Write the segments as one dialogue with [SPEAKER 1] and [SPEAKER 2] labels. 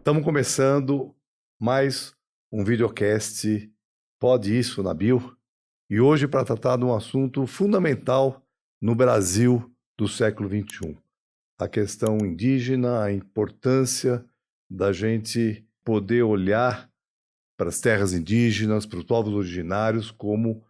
[SPEAKER 1] Estamos começando mais um videocast Pode Isso, Nabil, e hoje para tratar de um assunto fundamental no Brasil do século XXI. A questão indígena, a importância da gente poder olhar para as terras indígenas, para os povos originários como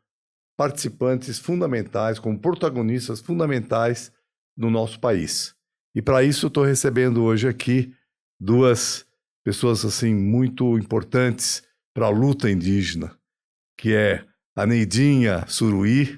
[SPEAKER 1] participantes fundamentais, como protagonistas fundamentais no nosso país. E para isso eu estou recebendo hoje aqui duas pessoas assim muito importantes para a luta indígena, que é a Neidinha Suruí,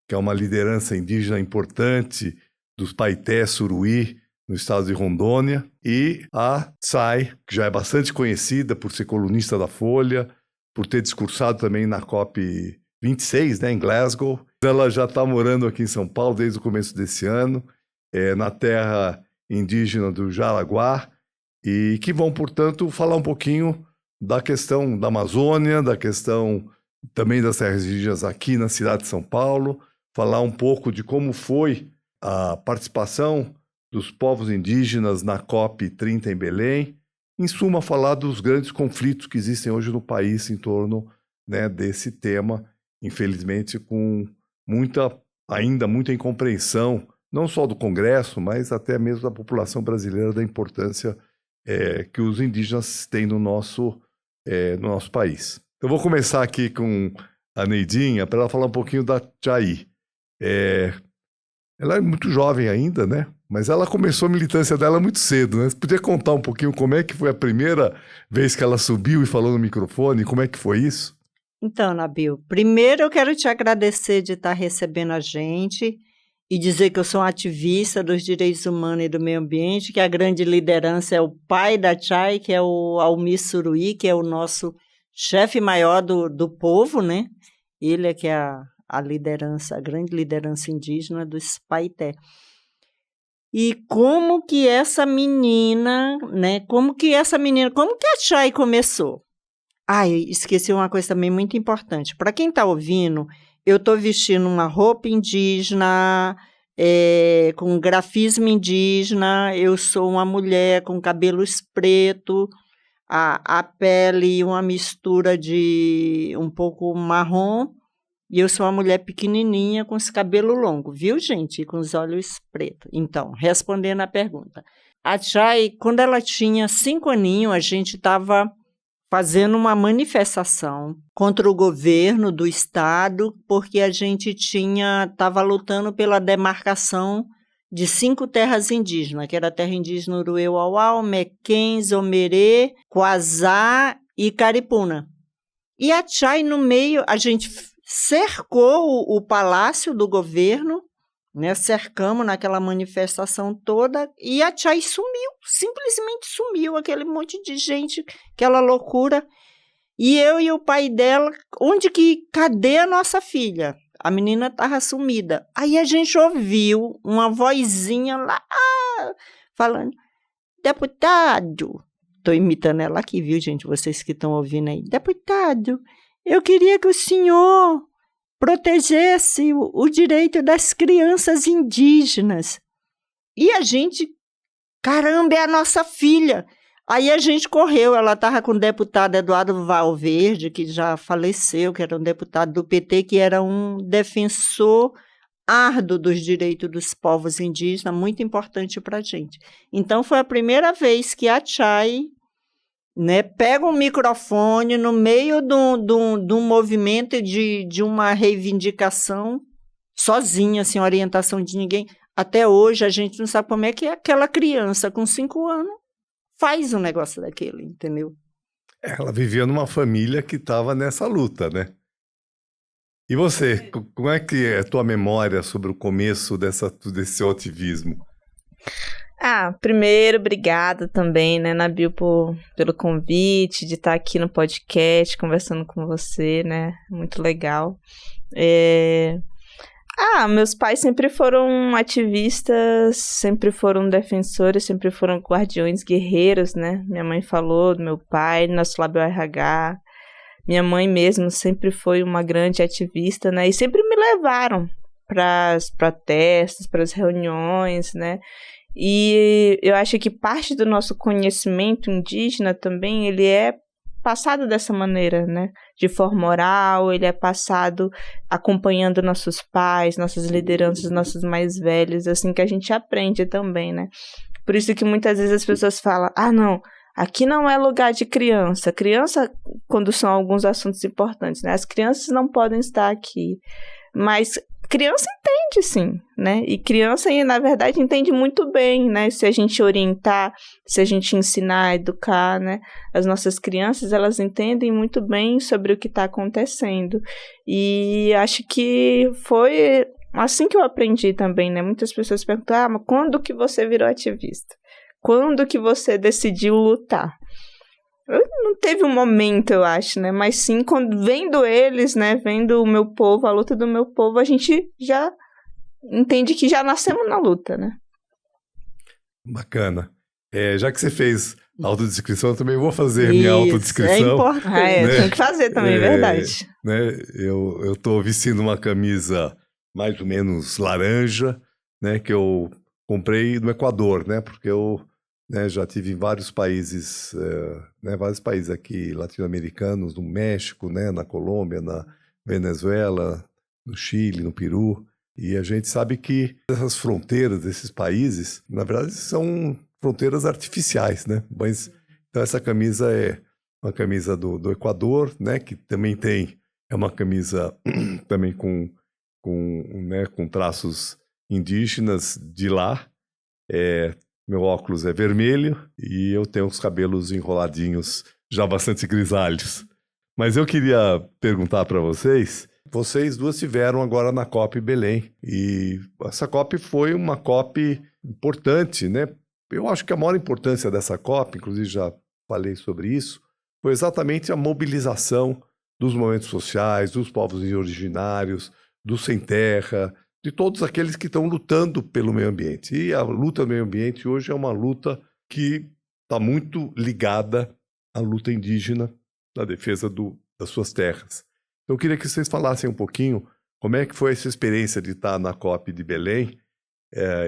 [SPEAKER 1] que é uma liderança indígena importante dos Paité Suruí, no estado de Rondônia, e a Tsai, que já é bastante conhecida por ser colunista da Folha, por ter discursado também na COP26, né, em Glasgow. Ela já está morando aqui em São Paulo desde o começo desse ano, na terra indígena do Jaraguá, e que vão, portanto, falar um pouquinho da questão da Amazônia, da questão também das terras indígenas aqui na cidade de São Paulo, falar um pouco de como foi a participação dos povos indígenas na COP30 em Belém, em suma, falar dos grandes conflitos que existem hoje no país em torno, né, desse tema, infelizmente com ainda muita incompreensão, não só do Congresso, mas até mesmo da população brasileira, da importância que os indígenas têm no nosso país. Eu vou começar aqui com a Neidinha para ela falar um pouquinho da Tsai. Ela é muito jovem ainda, né? Mas ela começou a militância dela muito cedo, né? Você podia contar um pouquinho como é que foi a primeira vez que ela subiu e falou no microfone? Como é que foi isso?
[SPEAKER 2] Então, Nabil, primeiro eu quero te agradecer de estar recebendo a gente e dizer que eu sou um ativista dos direitos humanos e do meio ambiente, que a grande liderança é o pai da Tsai, que é o Almir Suruí, que é o nosso chefe maior do povo, né? Ele é que é a liderança, a grande liderança indígena dos Paité. E como que essa menina, né? Como que a Tsai começou? Esqueci uma coisa também muito importante. Para quem está ouvindo, eu estou vestindo uma roupa indígena, com grafismo indígena, eu sou uma mulher com cabelos pretos, a pele uma mistura de um pouco marrom, e eu sou uma mulher pequenininha com os cabelos longos, viu, gente? E com os olhos pretos. Então, respondendo a pergunta. A Tsai, quando ela tinha 5 aninhos, a gente estava fazendo uma manifestação contra o governo do estado, porque a gente estava lutando pela demarcação de 5 terras indígenas, que era a terra indígena Uruê-Uauau, Mequém, Zomerê, Quazá e Caripuna. E a Tsai, no meio, a gente cercou o palácio do governo, né? Cercamos naquela manifestação toda, e a Tsai sumiu, simplesmente sumiu, aquele monte de gente, aquela loucura. E eu e o pai dela, cadê a nossa filha? A menina estava sumida. Aí a gente ouviu uma vozinha lá, falando, deputado, estou imitando ela aqui, viu, gente, vocês que estão ouvindo aí, deputado, eu queria que o senhor protegesse o direito das crianças indígenas. E a gente, caramba, é a nossa filha. Aí a gente correu, ela estava com o deputado Eduardo Valverde, que já faleceu, que era um deputado do PT, que era um defensor árduo dos direitos dos povos indígenas, muito importante para a gente. Então, foi a primeira vez que a Tsai, né, pega um microfone no meio de um movimento de uma reivindicação, sozinha, sem orientação de ninguém. Até hoje a gente não sabe como é que aquela criança com 5 anos faz um negócio daquele, entendeu?
[SPEAKER 1] Ela vivia numa família que estava nessa luta, né? E você, como é que é a tua memória sobre o começo desse ativismo?
[SPEAKER 3] Primeiro, obrigada também, né, Nabil, pelo convite, de estar aqui no podcast, conversando com você, né, muito legal. Meus pais sempre foram ativistas, sempre foram defensores, sempre foram guardiões guerreiros, né, minha mãe falou do meu pai, nosso Label RH, minha mãe mesmo sempre foi uma grande ativista, né, e sempre me levaram para os protestos, para as reuniões, né, E eu acho que parte do nosso conhecimento indígena também, ele é passado dessa maneira, né? De forma oral, ele é passado acompanhando nossos pais, nossas lideranças, nossos mais velhos, assim que a gente aprende também, né? Por isso que muitas vezes as pessoas falam, não, aqui não é lugar de criança. Criança, quando são alguns assuntos importantes, né? As crianças não podem estar aqui. Mas criança entende, sim, né? E criança, na verdade, entende muito bem, né? Se a gente orientar, se a gente ensinar, educar, né? As nossas crianças, elas entendem muito bem sobre o que está acontecendo. E acho que foi assim que eu aprendi também, né? Muitas pessoas perguntam, mas quando que você virou ativista? Quando que você decidiu lutar? Não teve um momento, eu acho, né? Mas sim, quando vendo eles, né? Vendo o meu povo, a luta do meu povo, a gente já entende que já nascemos na luta, né?
[SPEAKER 1] Bacana. Já que você fez autodescrição, eu também vou fazer a minha autodescrição.
[SPEAKER 2] É importante.
[SPEAKER 1] Né?
[SPEAKER 3] Tem que fazer também, verdade.
[SPEAKER 1] Né? Eu tô vestindo uma camisa mais ou menos laranja, né? Que eu comprei no Equador, né? Porque eu já tive em vários países, vários países aqui latino-americanos, no México, né, na Colômbia, na Venezuela, no Chile, no Peru. E a gente sabe que essas fronteiras desses países, na verdade, são fronteiras artificiais, né? Mas, então essa camisa é uma camisa do Equador, né, que também é uma camisa também com traços indígenas de lá. Meu óculos é vermelho e eu tenho os cabelos enroladinhos, já bastante grisalhos. Mas eu queria perguntar para vocês duas estiveram agora na COP Belém. E essa COP foi uma COP importante, né? Eu acho que a maior importância dessa COP, inclusive já falei sobre isso, foi exatamente a mobilização dos movimentos sociais, dos povos originários, dos sem terra, de todos aqueles que estão lutando pelo meio ambiente. E a luta do meio ambiente hoje é uma luta que está muito ligada à luta indígena, da defesa das suas terras. Então, eu queria que vocês falassem um pouquinho como é que foi essa experiência de estar na COP de Belém.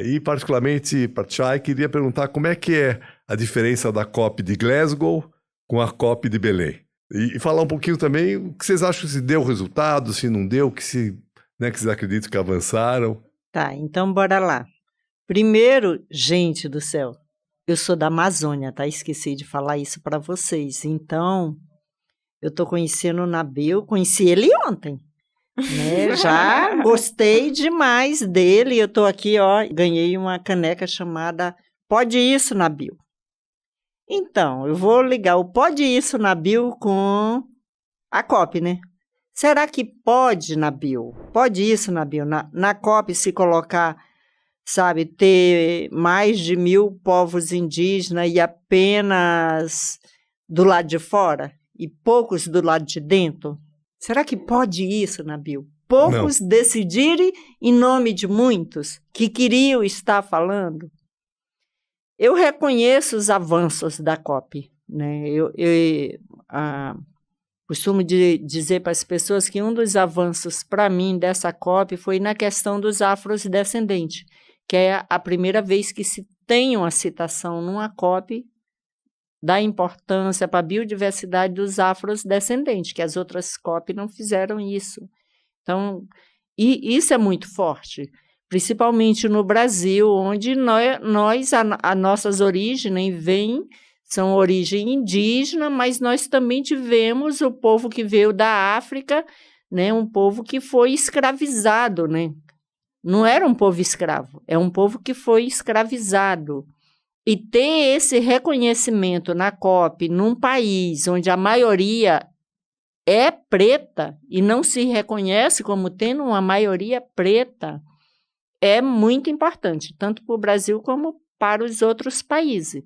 [SPEAKER 1] E, particularmente, para Chay, queria perguntar como é que é a diferença da COP de Glasgow com a COP de Belém. E falar um pouquinho também o que vocês acham, se deu resultado, se não deu, que vocês acreditam que avançaram.
[SPEAKER 2] Tá, então bora lá. Primeiro, gente do céu, eu sou da Amazônia, tá? Esqueci de falar isso para vocês. Então, eu tô conhecendo o Nabil, conheci ele ontem, né? Já gostei demais dele. Eu tô aqui, ganhei uma caneca chamada Pode Isso, Nabil. Então, eu vou ligar o Pode Isso, Nabil com a COP, né? Será que pode, Nabil? Pode isso, Nabil? Na COP se colocar, sabe, ter mais de 1.000 povos indígenas e apenas do lado de fora? E poucos do lado de dentro? Será que pode isso, Nabil? Poucos decidirem em nome de muitos que queriam estar falando? Eu reconheço os avanços da COP, né? Costumo dizer para as pessoas que um dos avanços para mim dessa COP foi na questão dos afrodescendentes, que é a primeira vez que se tem uma citação numa COP da importância para a biodiversidade dos afrodescendentes, que as outras COP não fizeram isso. Então, e isso é muito forte, principalmente no Brasil, onde as nossas origens são origem indígena, mas nós também tivemos o povo que veio da África, né, um povo que foi escravizado, né? Não era um povo escravo, é um povo que foi escravizado. E ter esse reconhecimento na COP, num país onde a maioria é preta e não se reconhece como tendo uma maioria preta, é muito importante, tanto para o Brasil como para os outros países.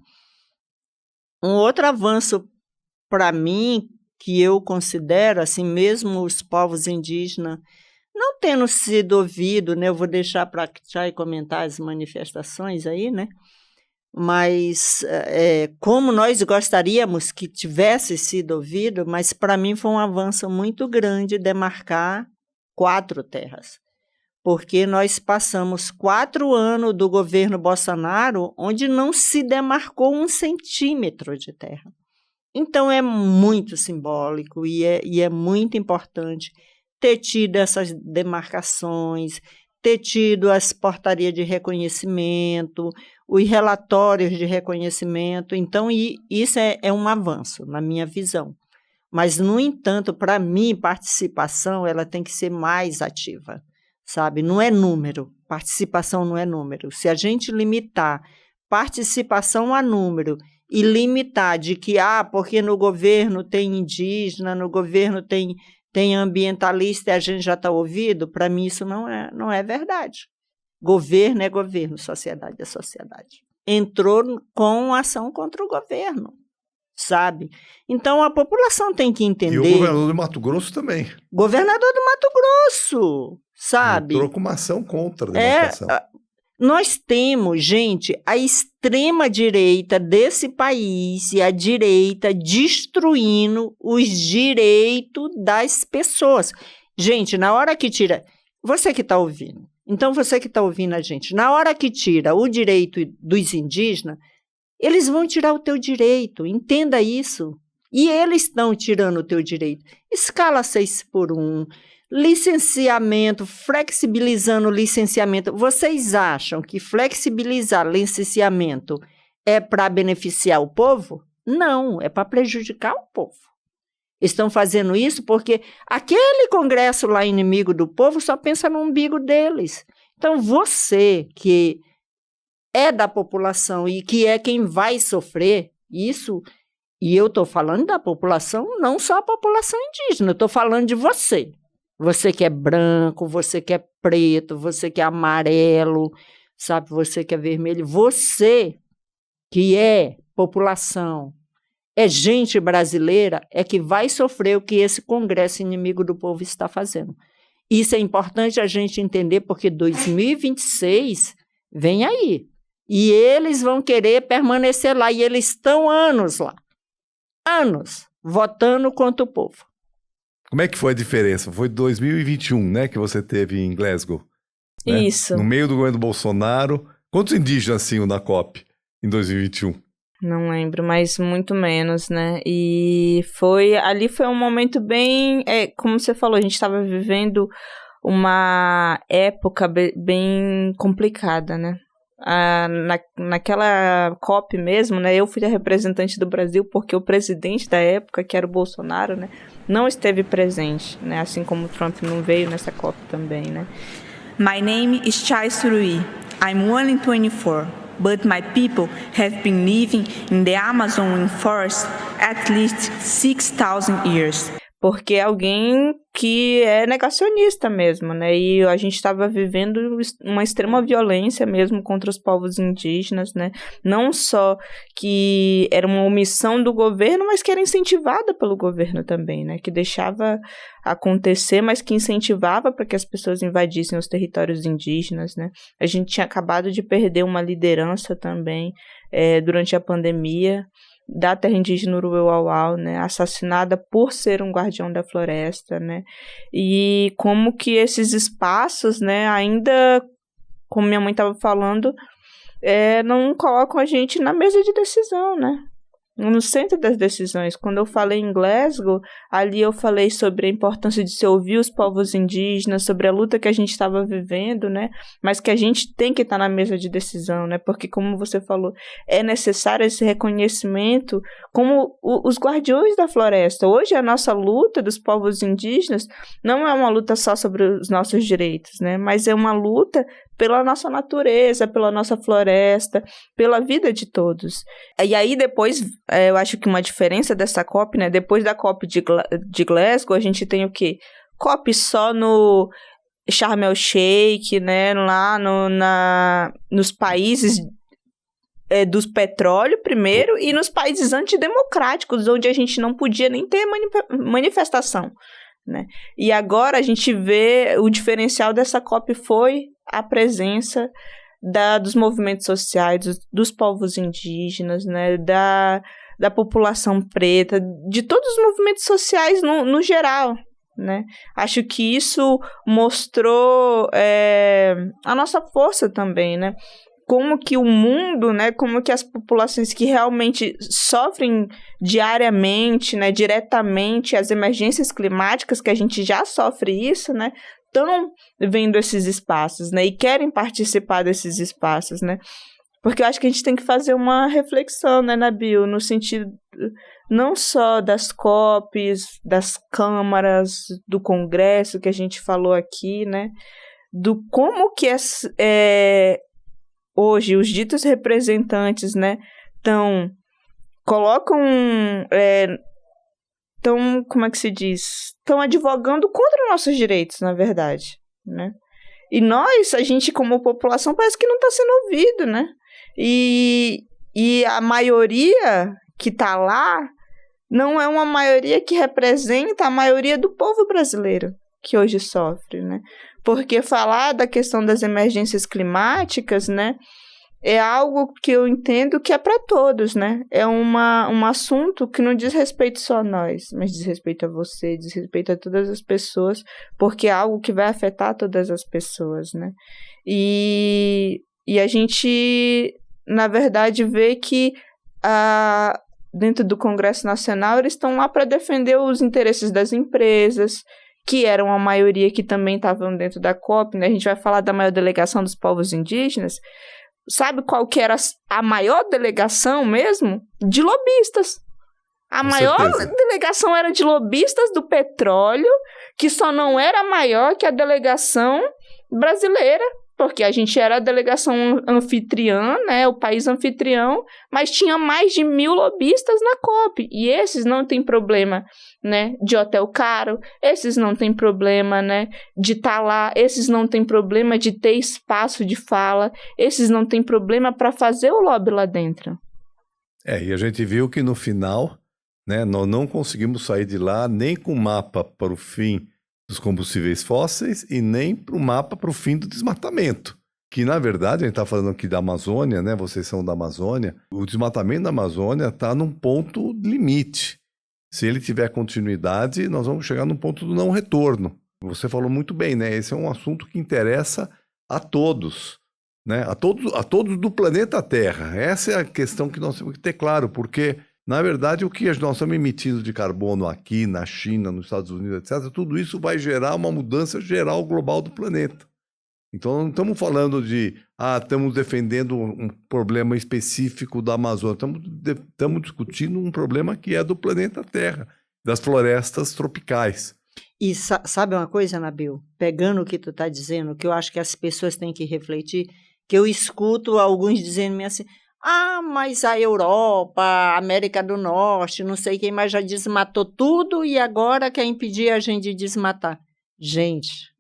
[SPEAKER 2] Um outro avanço para mim, que eu considero, assim, mesmo os povos indígenas não tendo sido ouvidos, né? Eu vou deixar para Chay comentar as manifestações aí, né? Mas como nós gostaríamos que tivesse sido ouvido, mas para mim foi um avanço muito grande demarcar 4 terras. porque nós passamos 4 anos do governo Bolsonaro onde não se demarcou 1 centímetro de terra. Então, é muito simbólico e é muito importante ter tido essas demarcações, ter tido as portarias de reconhecimento, os relatórios de reconhecimento. Então, isso é um avanço, na minha visão. Mas, no entanto, para mim, participação ela tem que ser mais ativa, sabe? Não é número, participação não é número. Se a gente limitar participação a número e limitar de que, porque no governo tem indígena, no governo tem ambientalista e a gente já está ouvido, para mim isso não é verdade. Governo é governo, sociedade é sociedade. Entrou com ação contra o governo, sabe? Então a população tem que entender... E
[SPEAKER 1] o governador do Mato Grosso também.
[SPEAKER 2] Governador do Mato Grosso, sabe?
[SPEAKER 1] Entrou com uma ação contra a demarcação.
[SPEAKER 2] Nós temos, gente, a extrema-direita desse país e a direita destruindo os direitos das pessoas. Gente, na hora que tira... Você que está ouvindo. Então, você que está ouvindo a gente, na hora que tira o direito dos indígenas, eles vão tirar o teu direito, entenda isso. E eles estão tirando o teu direito. Escala 6x1, licenciamento, flexibilizando o licenciamento. Vocês acham que flexibilizar licenciamento é para beneficiar o povo? Não, é para prejudicar o povo. Estão fazendo isso porque aquele Congresso lá inimigo do povo só pensa no umbigo deles. Então, você que é da população e que é quem vai sofrer isso, e eu estou falando da população, não só a população indígena, eu estou falando de você. Você que é branco, você que é preto, você que é amarelo, sabe, você que é vermelho, você que é população, é gente brasileira, é que vai sofrer o que esse Congresso inimigo do povo está fazendo. Isso é importante a gente entender, porque 2026 vem aí. E eles vão querer permanecer lá, e eles estão anos lá. Anos, votando contra o povo.
[SPEAKER 1] Como é que foi a diferença? Foi 2021, né, que você teve em Glasgow. Né?
[SPEAKER 3] Isso.
[SPEAKER 1] No meio do governo do Bolsonaro. Quantos indígenas tinham na COP em 2021?
[SPEAKER 3] Não lembro, mas muito menos, né? E ali foi um momento bem... como você falou, a gente estava vivendo uma época bem complicada, né? Naquela COP mesmo, né? Eu fui a representante do Brasil porque o presidente da época, que era o Bolsonaro, né? Não esteve presente, né? Assim como o Trump não veio nessa COP também, né?
[SPEAKER 4] My name is Chai Surui. I'm 1 in 24. But my people have been living in the Amazon rainforest at least 6,000 years.
[SPEAKER 3] Porque é alguém que é negacionista mesmo, né? E a gente estava vivendo uma extrema violência mesmo contra os povos indígenas, né? Não só que era uma omissão do governo, mas que era incentivada pelo governo também, né? Que deixava acontecer, mas que incentivava para que as pessoas invadissem os territórios indígenas, né? A gente tinha acabado de perder uma liderança também durante a pandemia, da terra indígena Uruauau, né, assassinada por ser um guardião da floresta, né, e como que esses espaços, né, ainda, como minha mãe estava falando, não colocam a gente na mesa de decisão, né, no centro das decisões. Quando eu falei em Glasgow, ali eu falei sobre a importância de se ouvir os povos indígenas, sobre a luta que a gente estava vivendo, né? Mas que a gente tem que estar na mesa de decisão, né? Porque, como você falou, é necessário esse reconhecimento como os guardiões da floresta. Hoje a nossa luta dos povos indígenas não é uma luta só sobre os nossos direitos, né? Mas é uma luta pela nossa natureza, pela nossa floresta, pela vida de todos. E aí depois, eu acho que uma diferença dessa COP, né? Depois da COP de Glasgow, a gente tem o quê? COP só no Sharm el Sheikh, né? Lá nos países dos petróleo primeiro e nos países antidemocráticos, onde a gente não podia nem ter manifestação, né? E agora a gente vê o diferencial dessa COP foi a presença dos movimentos sociais, dos povos indígenas, né? Da população preta, de todos os movimentos sociais no geral, né? Acho que isso mostrou a nossa força também, né? Como que o mundo, né, como que as populações que realmente sofrem diariamente, né, diretamente as emergências climáticas, que a gente já sofre isso, né, estão vendo esses espaços, né, e querem participar desses espaços, né, porque eu acho que a gente tem que fazer uma reflexão, né, Nabil, no sentido não só das COPs, das câmaras, do Congresso que a gente falou aqui, né, do como que hoje os ditos representantes, né, como é que se diz? Estão advogando contra nossos direitos, na verdade, né? E a gente como população parece que não está sendo ouvido, né? E a maioria que está lá não é uma maioria que representa a maioria do povo brasileiro que hoje sofre, né? Porque falar da questão das emergências climáticas, né, é algo que eu entendo que é para todos, né? É um assunto que não diz respeito só a nós, mas diz respeito a você, diz respeito a todas as pessoas, porque é algo que vai afetar todas as pessoas, né? E a gente, na verdade, vê que dentro do Congresso Nacional eles estão lá para defender os interesses das empresas, que eram a maioria que também estavam dentro da COP, né? A gente vai falar da maior delegação dos povos indígenas. Sabe qual que era a maior delegação mesmo? De lobistas. A
[SPEAKER 1] Com
[SPEAKER 3] maior
[SPEAKER 1] certeza.
[SPEAKER 3] delegação era de lobistas do petróleo, que só não era maior que a delegação brasileira, porque a gente era a delegação anfitriã, né, o país anfitrião, mas tinha mais de 1.000 lobistas na COP, e esses não tem problema, né, de hotel caro, esses não tem problema, né, de estar lá, esses não tem problema de ter espaço de fala, esses não tem problema para fazer o lobby lá dentro.
[SPEAKER 1] E a gente viu que no final, né, nós não conseguimos sair de lá nem com mapa para o fim dos combustíveis fósseis e nem para o mapa para o fim do desmatamento. Que, na verdade, a gente está falando aqui da Amazônia, né? Vocês são da Amazônia. O desmatamento da Amazônia está num ponto limite. Se ele tiver continuidade, nós vamos chegar num ponto do não retorno. Você falou muito bem, né? Esse é um assunto que interessa a todos, né? A todos do planeta Terra. Essa é a questão que nós temos que ter claro, porque na verdade, o que nós estamos emitindo de carbono aqui, na China, nos Estados Unidos, etc., tudo isso vai gerar uma mudança geral global do planeta. Então, não estamos falando de, estamos defendendo um problema específico da Amazônia, estamos discutindo um problema que é do planeta Terra, das florestas tropicais.
[SPEAKER 2] E sabe uma coisa, Nabil? Pegando o que tu está dizendo, que eu acho que as pessoas têm que refletir, que eu escuto alguns dizendo-me assim, mas a Europa, a América do Norte, não sei quem mais já desmatou tudo e agora quer impedir a gente de desmatar. Gente,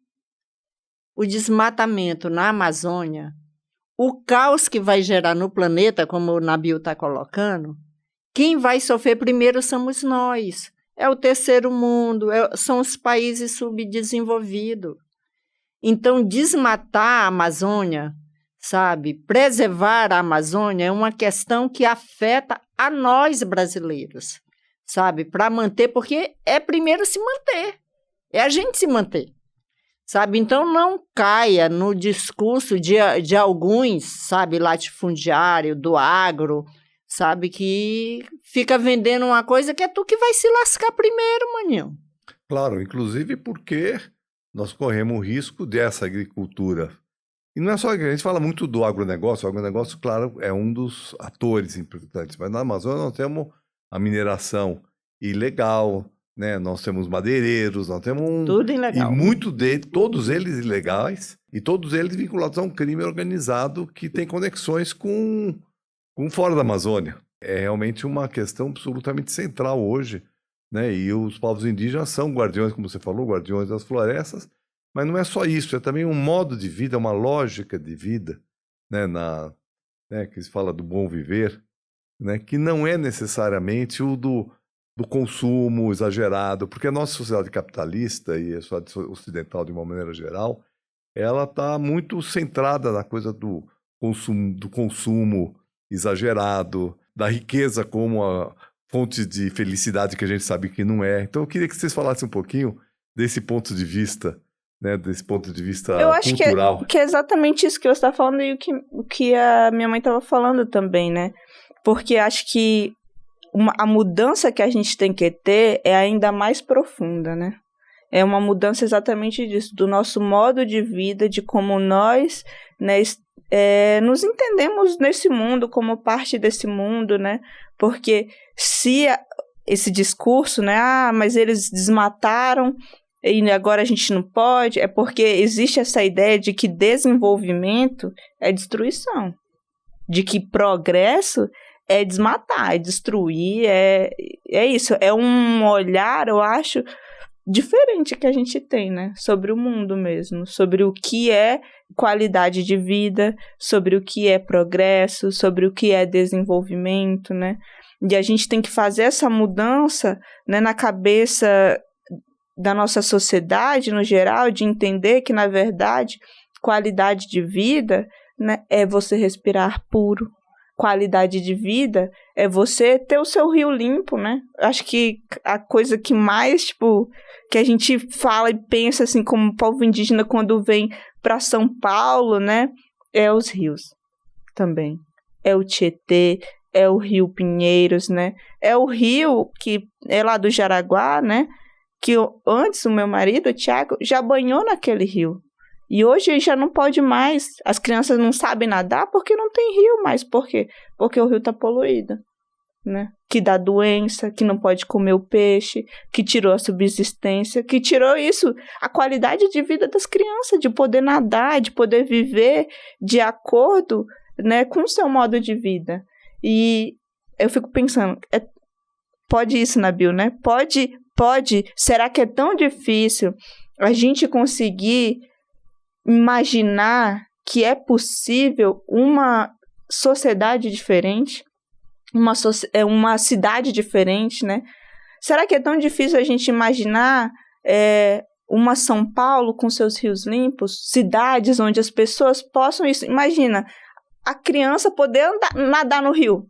[SPEAKER 2] o desmatamento na Amazônia, o caos que vai gerar no planeta, como o Nabil está colocando, quem vai sofrer primeiro somos nós. É o terceiro mundo, são os países subdesenvolvidos. Então, desmatar a Amazônia, sabe, preservar a Amazônia é uma questão que afeta a nós brasileiros, sabe, para manter, porque é primeiro se manter, é a gente se manter, sabe, então não caia no discurso de alguns, sabe, latifundiário, do agro, sabe, que fica vendendo uma coisa que é tu que vai se lascar primeiro, maninho.
[SPEAKER 1] Claro, inclusive porque nós corremos o risco dessa agricultura. E não é só, a gente fala muito do agronegócio, o agronegócio, claro, é um dos atores importantes, mas na Amazônia nós temos a mineração ilegal, né? Nós temos madeireiros, nós temos
[SPEAKER 2] tudo ilegal.
[SPEAKER 1] E todos eles ilegais, e todos eles vinculados a um crime organizado que tem conexões com fora da Amazônia. É realmente uma questão absolutamente central hoje, né? E os povos indígenas são guardiões, como você falou, guardiões das florestas, mas não é só isso, é também um modo de vida, uma lógica de vida, né, que se fala do bom viver, né, que não é necessariamente o do consumo exagerado, porque a nossa sociedade capitalista e a sociedade ocidental de uma maneira geral, ela está muito centrada na coisa do consumo exagerado, da riqueza como a fonte de felicidade que a gente sabe que não é. Então eu queria que vocês falassem um pouquinho desse ponto de vista, né? Desse ponto de vista
[SPEAKER 3] Eu acho
[SPEAKER 1] cultural.
[SPEAKER 3] que é exatamente isso que você está falando e o que a minha mãe estava falando também, né? Porque acho que a mudança que a gente tem que ter é ainda mais profunda, né? É uma mudança exatamente disso, do nosso modo de vida, de como nós, né, nos entendemos nesse mundo, como parte desse mundo, né? Porque se esse discurso, né, mas eles desmataram e agora a gente não pode, é porque existe essa ideia de que desenvolvimento é destruição, de que progresso é desmatar, é destruir, é isso, é um olhar, eu acho, diferente que a gente tem, né, sobre o mundo mesmo, sobre o que é qualidade de vida, sobre o que é progresso, sobre o que é desenvolvimento, né, e a gente tem que fazer essa mudança, né, na cabeça da nossa sociedade, no geral, de entender que, na verdade, qualidade de vida, né, é você respirar puro. Qualidade de vida é você ter o seu rio limpo, né? Acho que a coisa que mais, tipo, que a gente fala e pensa, assim, como povo indígena quando vem para São Paulo, né? É os rios também. É o Tietê, é o Rio Pinheiros, né? É o rio que é lá do Jaraguá, né? Que antes o meu marido, o Thiago, já banhou naquele rio. E hoje já não pode mais. As crianças não sabem nadar porque não tem rio mais. Por quê? Porque o rio está poluído, né? Que dá doença, que não pode comer o peixe, que tirou a subsistência, que tirou isso, a qualidade de vida das crianças, de poder nadar, de poder viver de acordo, né, com o seu modo de vida. E eu fico pensando, pode isso, Nabil, né? Pode. Será que é tão difícil a gente conseguir imaginar que é possível uma sociedade diferente, uma cidade diferente, né? Será que é tão difícil a gente imaginar uma São Paulo com seus rios limpos, cidades onde as pessoas possam isso? Imagina, a criança poder nadar no rio,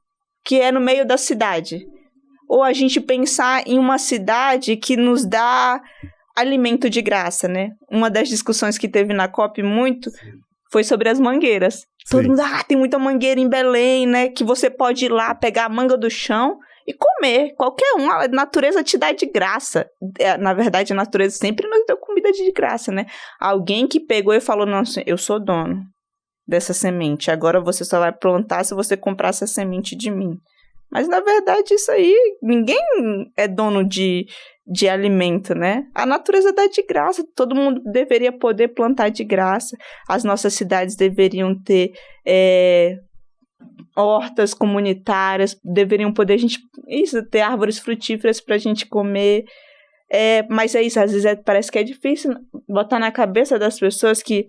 [SPEAKER 3] que é no meio da cidade. Ou a gente pensar em uma cidade que nos dá alimento de graça, né? Uma das discussões que teve na COP muito foi sobre as mangueiras. Sim. Todo mundo, tem muita mangueira em Belém, né? Que você pode ir lá pegar a manga do chão e comer. Qualquer um, a natureza te dá de graça. Na verdade, a natureza sempre nos deu comida de graça, né? Alguém que pegou e falou, não, eu sou dono dessa semente. Agora você só vai plantar se você comprar essa semente de mim. Mas, na verdade, isso aí, ninguém é dono de alimento, né? A natureza dá de graça, todo mundo deveria poder plantar de graça. As nossas cidades deveriam ter hortas comunitárias, deveriam poder ter árvores frutíferas para a gente comer. Mas é isso, às vezes parece que é difícil botar na cabeça das pessoas que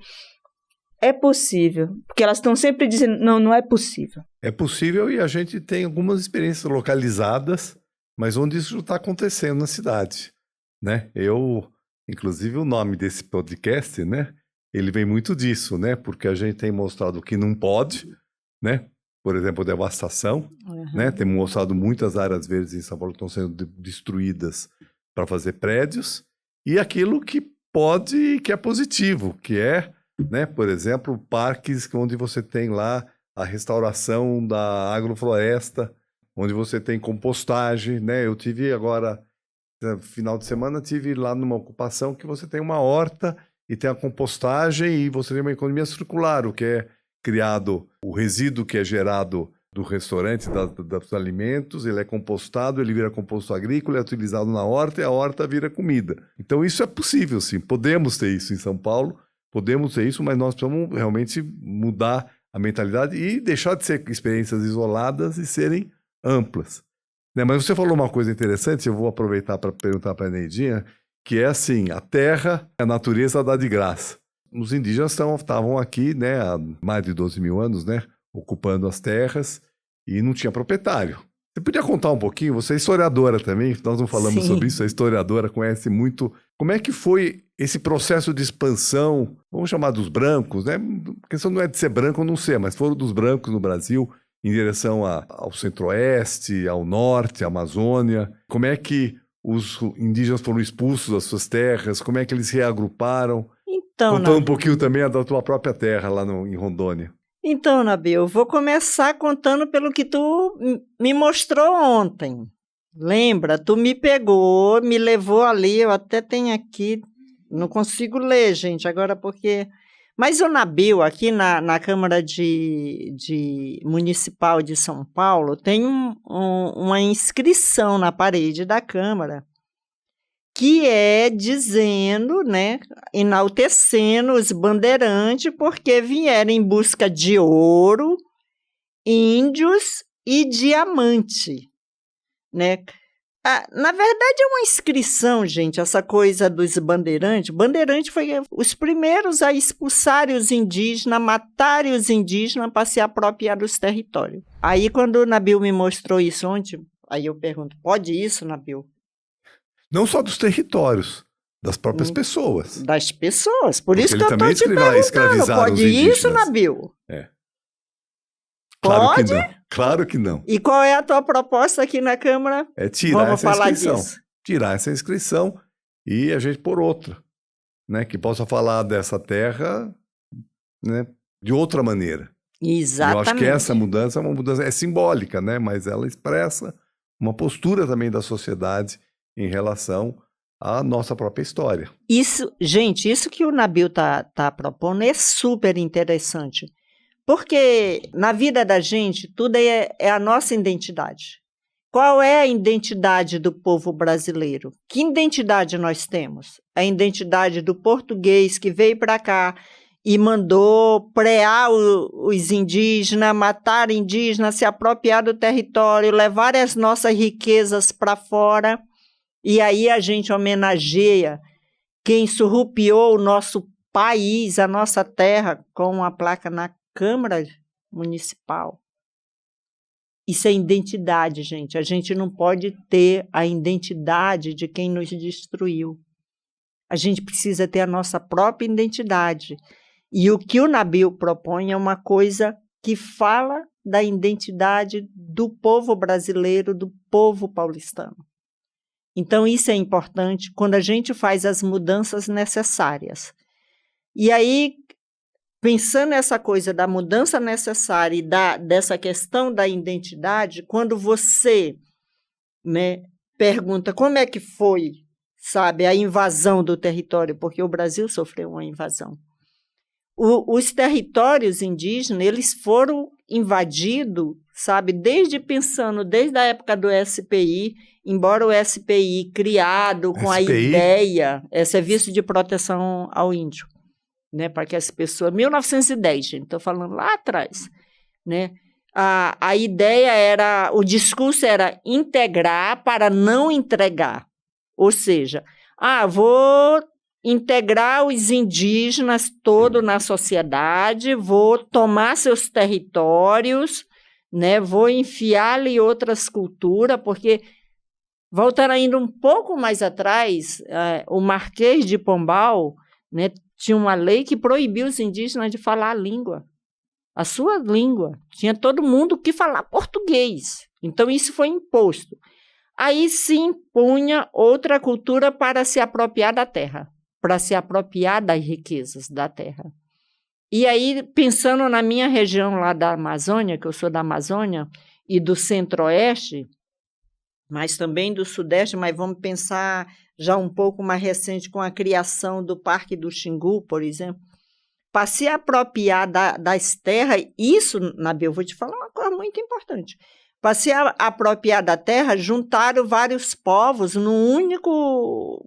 [SPEAKER 3] é possível, porque elas estão sempre dizendo, não é possível.
[SPEAKER 1] É possível e a gente tem algumas experiências localizadas, mas onde isso está acontecendo na cidade, né? Inclusive o nome desse podcast, né? Ele vem muito disso, né? Porque a gente tem mostrado que não pode, né? Por exemplo, devastação, né? Temos mostrado muitas áreas verdes em São Paulo que estão sendo destruídas para fazer prédios, e aquilo que pode e que é positivo, que é, né, por exemplo, parques onde você tem lá a restauração da agrofloresta, onde você tem compostagem, né? Eu tive agora, no final de semana, tive lá numa ocupação que você tem uma horta e tem a compostagem e você tem uma economia circular, o que é criado, o resíduo que é gerado do restaurante, dos alimentos, ele é compostado, ele vira composto agrícola, é utilizado na horta e a horta vira comida. Então isso é possível, sim. Podemos ter isso em São Paulo, podemos ter isso, mas nós precisamos realmente mudar a mentalidade e deixar de ser experiências isoladas e serem amplas. Né? Mas você falou uma coisa interessante, eu vou aproveitar para perguntar para a Neidinha, que é assim, a terra, a natureza dá de graça. Os indígenas estavam aqui, né, há mais de 12 mil anos, né, ocupando as terras e não tinha proprietário. Você podia contar um pouquinho? Você é historiadora também, nós não falamos sobre isso, é historiadora, conhece muito. Como é que foi esse processo de expansão, vamos chamar dos brancos, né? A questão não é de ser branco ou não ser, mas foram dos brancos no Brasil em direção ao centro-oeste, ao norte, à Amazônia. Como é que os indígenas foram expulsos das suas terras? Como é que eles se reagruparam?
[SPEAKER 2] Então,
[SPEAKER 1] Contando um
[SPEAKER 2] Nabil,
[SPEAKER 1] pouquinho também da tua própria terra lá em Rondônia.
[SPEAKER 2] eu vou começar contando pelo que tu me mostrou ontem. Lembra? Tu me pegou, me levou ali, eu até tenho aqui, não consigo ler, gente, agora porque... Mas o Nabil, aqui na Câmara Municipal de São Paulo, tem uma inscrição na parede da Câmara, que é dizendo, né, enaltecendo os bandeirantes porque vieram em busca de ouro, índios e diamante, né? Na verdade é uma inscrição, gente, essa coisa dos bandeirantes. Bandeirante foi os primeiros a expulsarem os indígenas, matarem os indígenas para se apropriar dos territórios. Aí quando o Nabil me mostrou isso ontem, aí eu pergunto, pode isso, Nabil?
[SPEAKER 1] Não só dos territórios, das próprias pessoas.
[SPEAKER 2] Das pessoas. Por
[SPEAKER 1] Porque
[SPEAKER 2] isso que
[SPEAKER 1] ele
[SPEAKER 2] eu
[SPEAKER 1] também
[SPEAKER 2] estou te perguntando.
[SPEAKER 1] escravizaram os
[SPEAKER 2] Pode isso,
[SPEAKER 1] indígenas.
[SPEAKER 2] Nabil?
[SPEAKER 1] É. Claro
[SPEAKER 2] Pode?
[SPEAKER 1] que não. Claro que não.
[SPEAKER 2] E qual é a tua proposta aqui na Câmara?
[SPEAKER 1] É tirar
[SPEAKER 2] Vamos
[SPEAKER 1] essa
[SPEAKER 2] falar
[SPEAKER 1] inscrição.
[SPEAKER 2] disso.
[SPEAKER 1] Tirar essa inscrição e a gente pôr outra, né? Que possa falar dessa terra, né? De outra maneira.
[SPEAKER 2] Exatamente.
[SPEAKER 1] Eu acho que essa mudança é uma mudança, é simbólica, né? Mas ela expressa uma postura também da sociedade em relação à nossa própria história.
[SPEAKER 2] Isso, gente, isso que o Nabil tá propondo é super interessante. Porque na vida da gente, tudo é a nossa identidade. Qual é a identidade do povo brasileiro? Que identidade nós temos? A identidade do português que veio para cá e mandou prear os indígenas, matar indígenas, se apropriar do território, levar as nossas riquezas para fora. E aí a gente homenageia quem surrupiou o nosso país, a nossa terra, com uma placa na Câmara Municipal. Isso é identidade, gente. A gente não pode ter a identidade de quem nos destruiu. A gente precisa ter a nossa própria identidade. E o que o Nabil propõe é uma coisa que fala da identidade do povo brasileiro, do povo paulistano. Então, isso é importante quando a gente faz as mudanças necessárias. E aí, pensando nessa coisa da mudança necessária e dessa questão da identidade, quando você, né, pergunta como é que foi, sabe, a invasão do território, porque o Brasil sofreu uma invasão. Os territórios indígenas, eles foram invadidos, sabe, desde a época do SPI, embora o SPI criado com a ideia, Serviço de Proteção ao Índio, né, para que as pessoas... 1910, gente, estou falando lá atrás, né? A ideia era... O discurso era integrar para não entregar. Ou seja, vou integrar os indígenas todos na sociedade, vou tomar seus territórios, né, vou enfiar-lhe outras culturas, porque, voltando ainda um pouco mais atrás, o Marquês de Pombal, né, tinha uma lei que proibia os indígenas de falar a língua, a sua língua. Tinha todo mundo que falar português. Então, isso foi imposto. Aí se impunha outra cultura para se apropriar da terra, para se apropriar das riquezas da terra. E aí, pensando na minha região lá da Amazônia, que eu sou da Amazônia, e do Centro-Oeste, mas também do Sudeste, mas vamos pensar já um pouco mais recente com a criação do Parque do Xingu, por exemplo, para se apropriar das terras, isso, Nabil, eu vou te falar uma coisa muito importante, para se apropriar da terra, juntaram vários povos num único,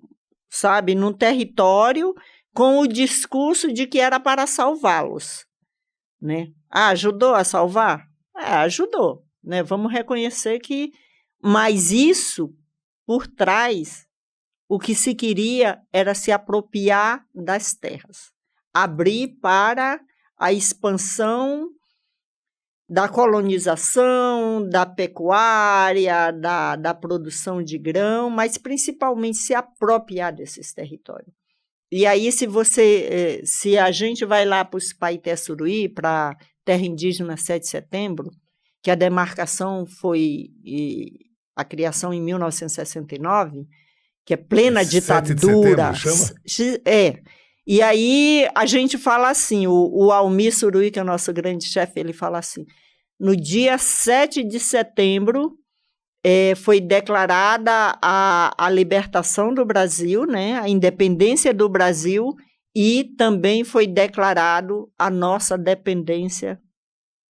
[SPEAKER 2] sabe, num território, com o discurso de que era para salvá-los, né? Ajudou a salvar? Ajudou, né? Vamos reconhecer que, mas isso, por trás, o que se queria era se apropriar das terras, abrir para a expansão da colonização, da pecuária, da produção de grão, mas principalmente se apropriar desses territórios. E aí, se a gente vai lá para os Paité-Suruí, para a terra indígena 7 de setembro, que a demarcação foi a criação em 1969, que é plena
[SPEAKER 1] 7 de
[SPEAKER 2] ditadura.
[SPEAKER 1] setembro, chama?
[SPEAKER 2] E aí a gente fala assim, o Almir Suruí, que é o nosso grande chefe, ele fala assim, no dia 7 de setembro foi declarada a libertação do Brasil, né, a independência do Brasil, e também foi declarado a nossa dependência,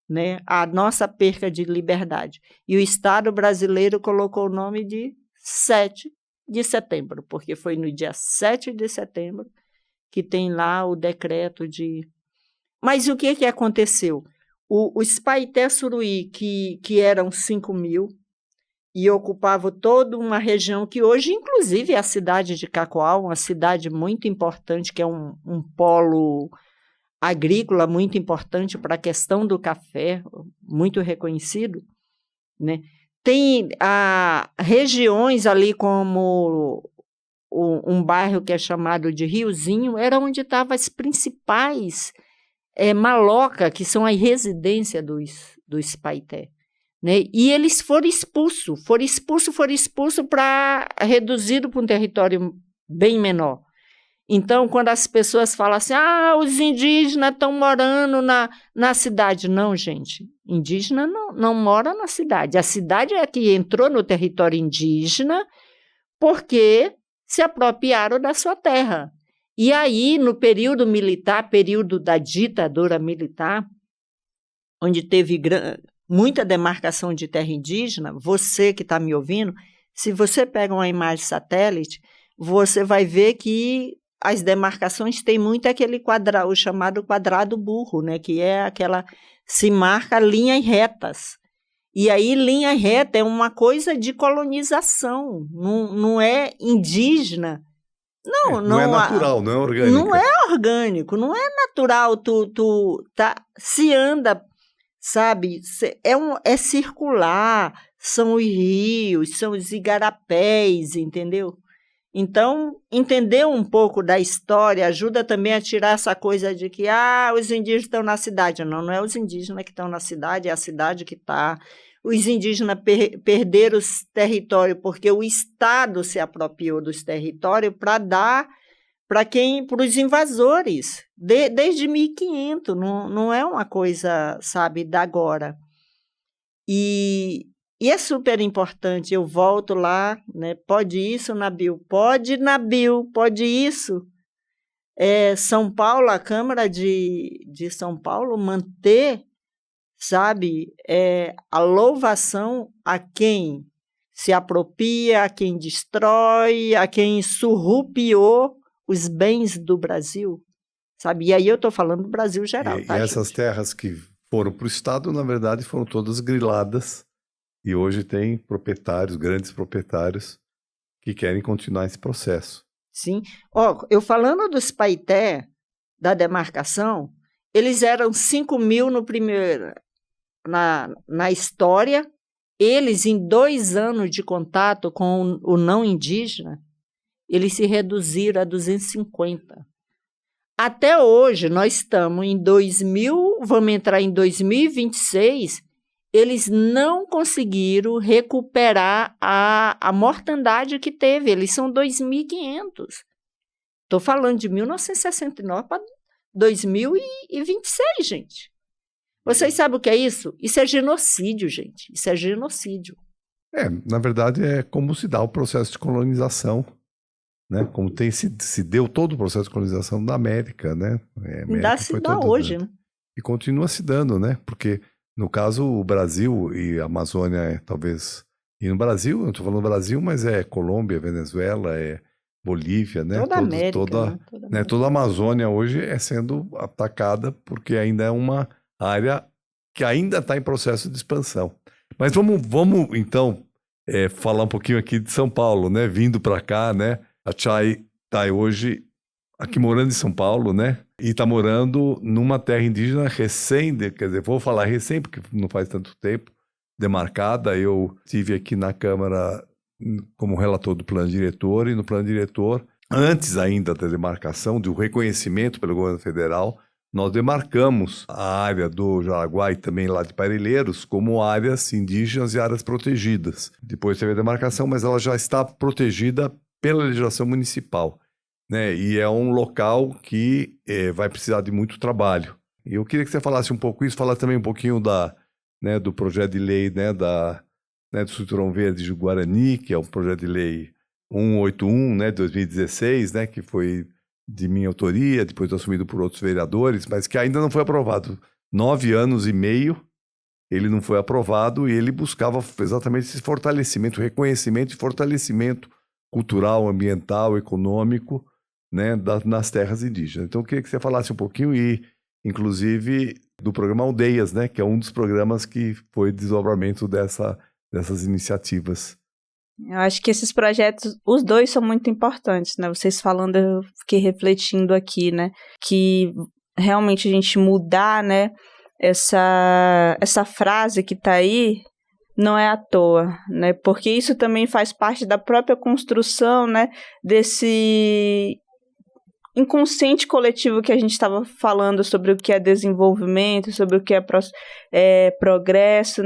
[SPEAKER 2] né, a nossa perca de liberdade. E o Estado brasileiro colocou o nome de 7 de setembro, porque foi no dia 7 de setembro que tem lá o decreto de... Mas o que aconteceu? Os Paité Suruí, que eram 5.000, e ocupavam toda uma região que hoje, inclusive, é a cidade de Cacoal, uma cidade muito importante, que é um polo agrícola muito importante para a questão do café, muito reconhecido, né? Tem regiões ali como um bairro que é chamado de Riozinho, era onde estavam as principais malocas, que são a residência dos Paité, né? E eles foram expulsos para reduzido para um território bem menor. Então, quando as pessoas falam assim, os indígenas estão morando na cidade. Não, gente, indígena não mora na cidade. A cidade é que entrou no território indígena porque se apropriaram da sua terra. E aí, no período militar, período da ditadura militar, onde teve muita demarcação de terra indígena, você que está me ouvindo, se você pega uma imagem satélite, você vai ver que as demarcações têm muito aquele quadrado, o chamado quadrado burro, né? Que é aquela, se marca linhas retas. E aí, linha reta é uma coisa de colonização, não é indígena.
[SPEAKER 1] Não é natural, não é orgânico.
[SPEAKER 2] Não é orgânico, não é natural, se anda, sabe, é circular, são os rios, são os igarapés, entendeu? Então, entender um pouco da história ajuda também a tirar essa coisa de que os indígenas estão na cidade. Não é os indígenas que estão na cidade, é a cidade que está. Os indígenas perderam os territórios porque o Estado se apropriou dos territórios para dar para os invasores, desde 1500, não é uma coisa, sabe, da agora. E é super importante, eu volto lá, né? Pode isso, Nabil? Pode, Nabil, pode isso. São Paulo, a Câmara de São Paulo, manter, sabe, a louvação a quem se apropria, a quem destrói, a quem surrupiou os bens do Brasil, sabe? E aí eu estou falando do Brasil geral, tá,
[SPEAKER 1] e essas terras que foram para o Estado, na verdade, foram todas griladas. E hoje tem proprietários, grandes proprietários, que querem continuar esse processo.
[SPEAKER 2] Sim. Eu falando dos Paité, da demarcação, eles eram 5.000 no primeiro, na história. Eles, em 2 anos de contato com o não indígena, eles se reduziram a 250. Até hoje, nós estamos em 2000, vamos entrar em 2026... eles não conseguiram recuperar a mortandade que teve. Eles são 2.500. Estou falando de 1969 para 2026, gente. Vocês sabem o que é isso? Isso é genocídio, gente. Isso é genocídio.
[SPEAKER 1] Na verdade, é como se dá o processo de colonização, né? Como se deu todo o processo de colonização da América, né?
[SPEAKER 2] Ainda se dá hoje, né?
[SPEAKER 1] E continua se dando, né? Porque... no caso, o Brasil e a Amazônia, talvez... E no Brasil, eu estou falando do Brasil, mas é Colômbia, Venezuela, Bolívia, né?
[SPEAKER 2] Toda a América, né?
[SPEAKER 1] Toda a Amazônia hoje é sendo atacada porque ainda é uma área que ainda está em processo de expansão. Mas vamos então, falar um pouquinho aqui de São Paulo, né? Vindo para cá, né? A Chay está hoje aqui morando em São Paulo, né? E está morando numa terra indígena quer dizer, vou falar recém, porque não faz tanto tempo, demarcada. Eu estive aqui na Câmara como relator do plano diretor, e no plano diretor, antes ainda da demarcação, do reconhecimento pelo governo federal, nós demarcamos a área do Jaraguá e também lá de Parelheiros como áreas indígenas e áreas protegidas. Depois teve a demarcação, mas ela já está protegida pela legislação municipal, né? E é um local que vai precisar de muito trabalho. E eu queria que você falasse um pouco isso, falar também um pouquinho do projeto de lei, do Cinturão Verde de Guarani, que é um projeto de lei 181, de 2016, que foi de minha autoria, depois assumido por outros vereadores, mas que ainda não foi aprovado. 9 anos e meio, ele não foi aprovado e ele buscava exatamente esse fortalecimento, reconhecimento e fortalecimento cultural, ambiental, econômico, nas terras indígenas. Então, eu queria que você falasse um pouquinho e, inclusive, do programa Aldeias, que é um dos programas que foi desdobramento dessas iniciativas.
[SPEAKER 3] Eu acho que esses projetos, os dois são muito importantes, Vocês falando, eu fiquei refletindo aqui, que realmente a gente mudar, essa frase que está aí, não é à toa, Porque isso também faz parte da própria construção, desse inconsciente coletivo que a gente estava falando sobre o que é desenvolvimento, sobre o que é progresso,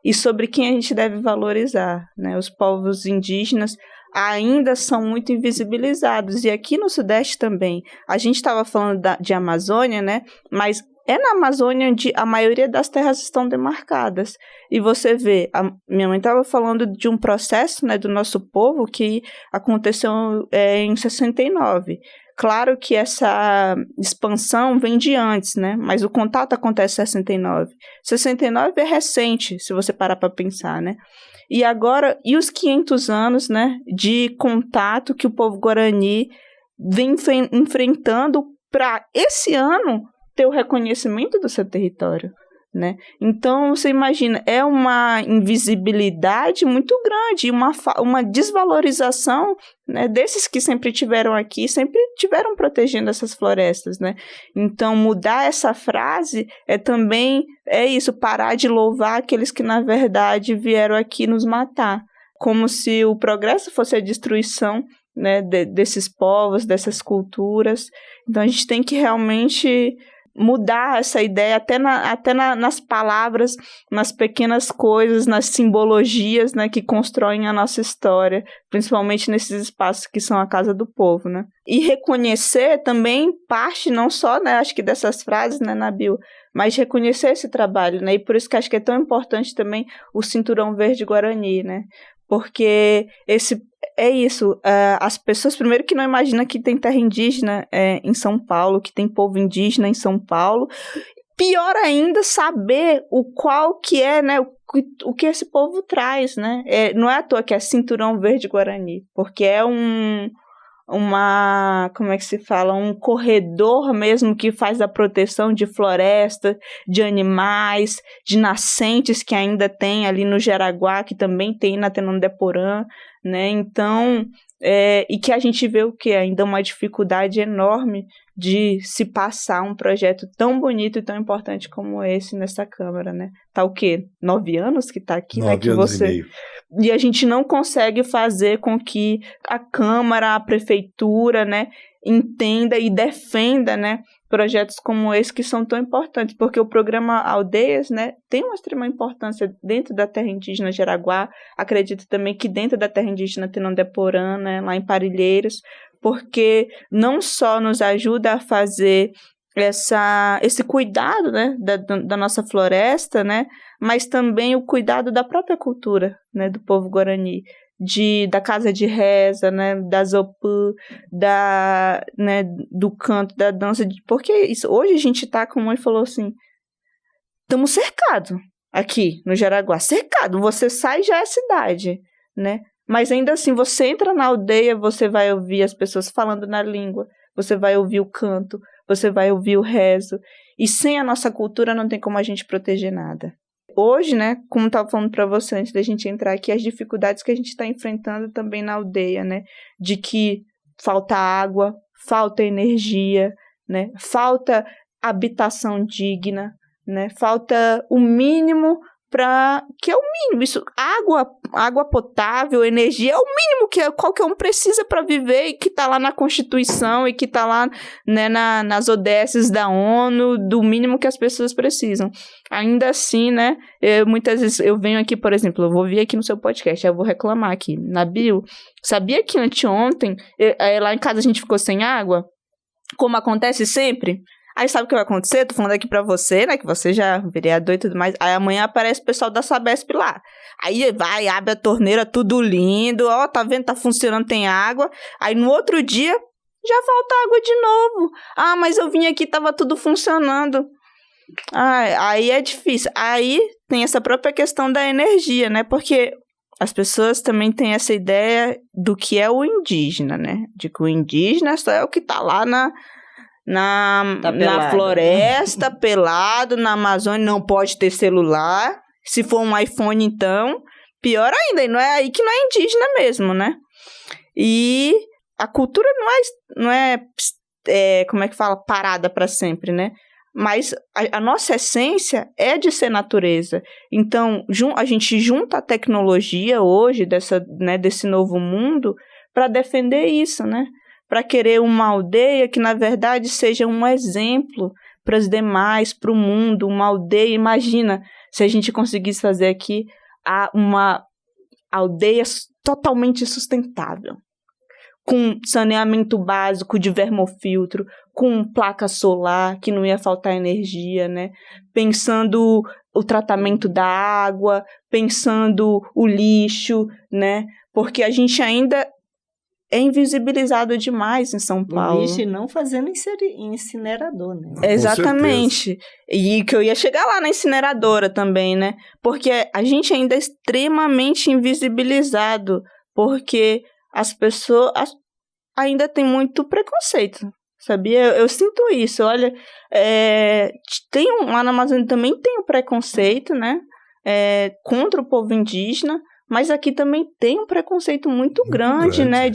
[SPEAKER 3] e sobre quem a gente deve valorizar, Os povos indígenas ainda são muito invisibilizados, e aqui no Sudeste também. A gente estava falando de Amazônia, mas é na Amazônia onde a maioria das terras estão demarcadas. E você vê, minha mãe estava falando de um processo, do nosso povo que aconteceu em 69. Claro que essa expansão vem de antes, Mas o contato acontece em 69. 69 é recente, se você parar para pensar, E agora, e os 500 anos, de contato que o povo Guarani vem enfrentando para esse ano ter o reconhecimento do seu território, Então, você imagina, é uma invisibilidade muito grande, uma desvalorização, desses que sempre tiveram aqui, sempre tiveram protegendo essas florestas, Então, mudar essa frase também isso, parar de louvar aqueles que, na verdade, vieram aqui nos matar, como se o progresso fosse a destruição, desses povos, dessas culturas. Então, a gente tem que realmente mudar essa ideia até nas palavras, nas pequenas coisas, nas simbologias, que constroem a nossa história, principalmente nesses espaços que são a casa do povo, E reconhecer também parte não só, acho que dessas frases, Nabil, mas reconhecer esse trabalho, E por isso que acho que é tão importante também o Cinturão Verde Guarani, Porque é isso, as pessoas primeiro que não imaginam que tem terra indígena em São Paulo, que tem povo indígena em São Paulo. Pior ainda, saber qual que é, o que esse povo traz, não é à toa que é Cinturão Verde Guarani, porque é como é que se fala, um corredor mesmo que faz a proteção de floresta, de animais, de nascentes que ainda tem ali no Jaraguá, que também tem na Tenondeporã, Então, e que a gente vê o que ainda uma dificuldade enorme de se passar um projeto tão bonito e tão importante como esse nessa Câmara, Tá o quê? 9 anos que tá aqui,
[SPEAKER 1] 9 anos e meio.
[SPEAKER 3] E a gente não consegue fazer com que a Câmara, a Prefeitura, entenda e defenda, projetos como esse que são tão importantes, porque o programa Aldeias, tem uma extrema importância dentro da terra indígena Jaraguá, acredito também que dentro da terra indígena Tenondeporã, lá em Parelheiros, porque não só nos ajuda a fazer esse cuidado, da nossa floresta, mas também o cuidado da própria cultura, do povo Guarani, da casa de reza, da zopã, do canto, da dança, porque hoje a gente tá, como a mãe falou assim, estamos cercados aqui no Jaraguá, cercado, você sai já é cidade, mas ainda assim, você entra na aldeia, você vai ouvir as pessoas falando na língua, você vai ouvir o canto, você vai ouvir o rezo, e sem a nossa cultura não tem como a gente proteger nada. Hoje, como eu estava falando para você antes da gente entrar aqui, as dificuldades que a gente está enfrentando também na aldeia, de que falta água, falta energia, falta habitação digna, falta o mínimo que é o mínimo. Isso, água potável, energia, é o mínimo que qualquer um precisa para viver e que está lá na Constituição e que está lá, né, nas ODS da ONU, do mínimo que as pessoas precisam. Ainda assim, né, muitas vezes eu venho aqui, por exemplo, eu vou vir aqui no seu podcast, eu vou reclamar aqui. Nabil, sabia que anteontem, lá em casa a gente ficou sem água? Como acontece sempre? Aí sabe o que vai acontecer? Tô falando aqui pra você, né? Que você já é vereador e tudo mais. Aí amanhã aparece o pessoal da Sabesp lá. Aí vai, abre a torneira, tudo lindo. Ó, tá vendo? Tá funcionando, tem água. Aí no outro dia, já falta água de novo. Ah, mas eu vim aqui, tava tudo funcionando. Ah, aí é difícil. Aí tem essa própria questão da energia, né? Porque as pessoas também têm essa ideia do que é o indígena, né? De que o indígena só é o que tá lá na floresta, pelado, na Amazônia, não pode ter celular. Se for um iPhone, então, pior ainda, e não é aí que não é indígena mesmo, né? E a cultura não é como é que fala? Parada para sempre, né? Mas a nossa essência é de ser natureza. Então, a gente junta a tecnologia hoje, desse novo mundo, para defender isso, né? Para querer uma aldeia que, na verdade, seja um exemplo para os demais, para o mundo, uma aldeia. Imagina se a gente conseguisse fazer aqui uma aldeia totalmente sustentável, com saneamento básico de vermofiltro, com placa solar, que não ia faltar energia, né? Pensando o tratamento da água, pensando o lixo, né? Porque a gente ainda é invisibilizado demais em São Paulo.
[SPEAKER 2] O lixo e não fazendo incinerador, né?
[SPEAKER 3] Exatamente. E que eu ia chegar lá na incineradora também, né? Porque a gente ainda é extremamente invisibilizado, porque as pessoas ainda têm muito preconceito, sabia? Eu sinto isso. Olha, lá na Amazônia também tem o preconceito, né? Contra o povo indígena, mas aqui também tem um preconceito muito grande, né?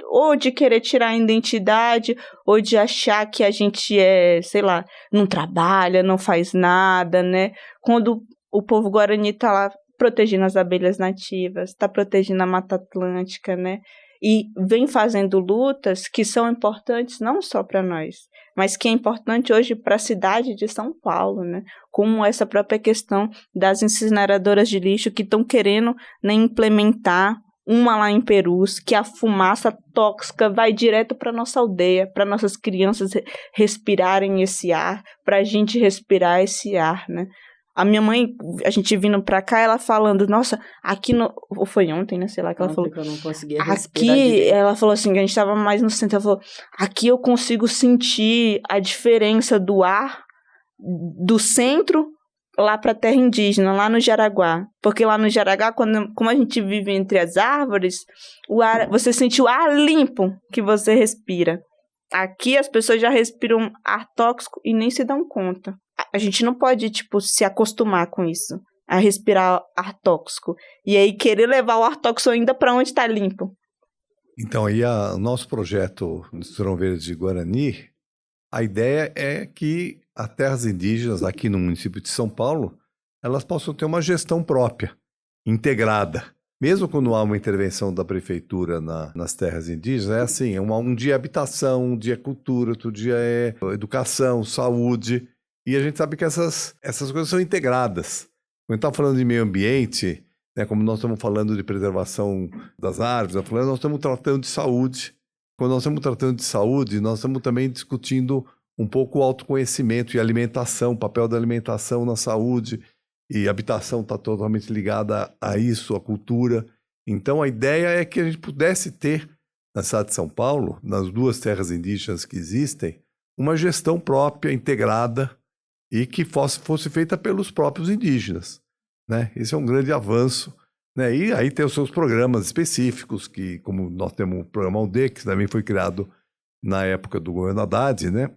[SPEAKER 3] Ou de querer tirar a identidade, ou de achar que a gente não trabalha, não faz nada, né? Quando o povo Guarani tá lá protegendo as abelhas nativas, tá protegendo a Mata Atlântica, né? E vem fazendo lutas que são importantes não só para nós, mas que é importante hoje para a cidade de São Paulo, né? Como essa própria questão das incineradoras de lixo que estão querendo, né, implementar uma lá em Perus, que a fumaça tóxica vai direto para nossa aldeia, para nossas crianças respirarem esse ar, para a gente respirar esse ar, né? A minha mãe, a gente vindo pra cá, ela falando, nossa, aqui ou foi ontem, né, sei lá, que ela falou.
[SPEAKER 2] Que eu não conseguia respirar
[SPEAKER 3] aqui,
[SPEAKER 2] direito.
[SPEAKER 3] ela falou assim, que a gente tava mais no centro, ela falou, aqui eu consigo sentir a diferença do ar do centro lá pra terra indígena, lá no Jaraguá. Porque lá no Jaraguá, como a gente vive entre as árvores, você sente o ar limpo que você respira. Aqui as pessoas já respiram ar tóxico e nem se dão conta. A gente não pode, se acostumar com isso, a respirar ar tóxico. E aí querer levar o ar tóxico ainda para onde está limpo.
[SPEAKER 1] Então, aí o nosso projeto do Cinturão Verde de Guarani, a ideia é que as terras indígenas aqui no município de São Paulo, elas possam ter uma gestão própria, integrada. Mesmo quando há uma intervenção da prefeitura nas terras indígenas, é assim, um dia é habitação, um dia é cultura, outro dia é educação, saúde. E a gente sabe que essas coisas são integradas. Quando está falando de meio ambiente, né, como nós estamos falando de preservação das árvores, nós estamos tratando de saúde. Quando nós estamos tratando de saúde, nós estamos também discutindo um pouco o autoconhecimento e alimentação, o papel da alimentação na saúde. E habitação está totalmente ligada a isso, a cultura. Então, a ideia é que a gente pudesse ter, na cidade de São Paulo, nas 2 terras indígenas que existem, uma gestão própria, integrada, e que fosse feita pelos próprios indígenas, né? Esse é um grande avanço, né? E aí tem os seus programas específicos, que como nós temos o programa Aldeia, que também foi criado na época do governo Haddad, né?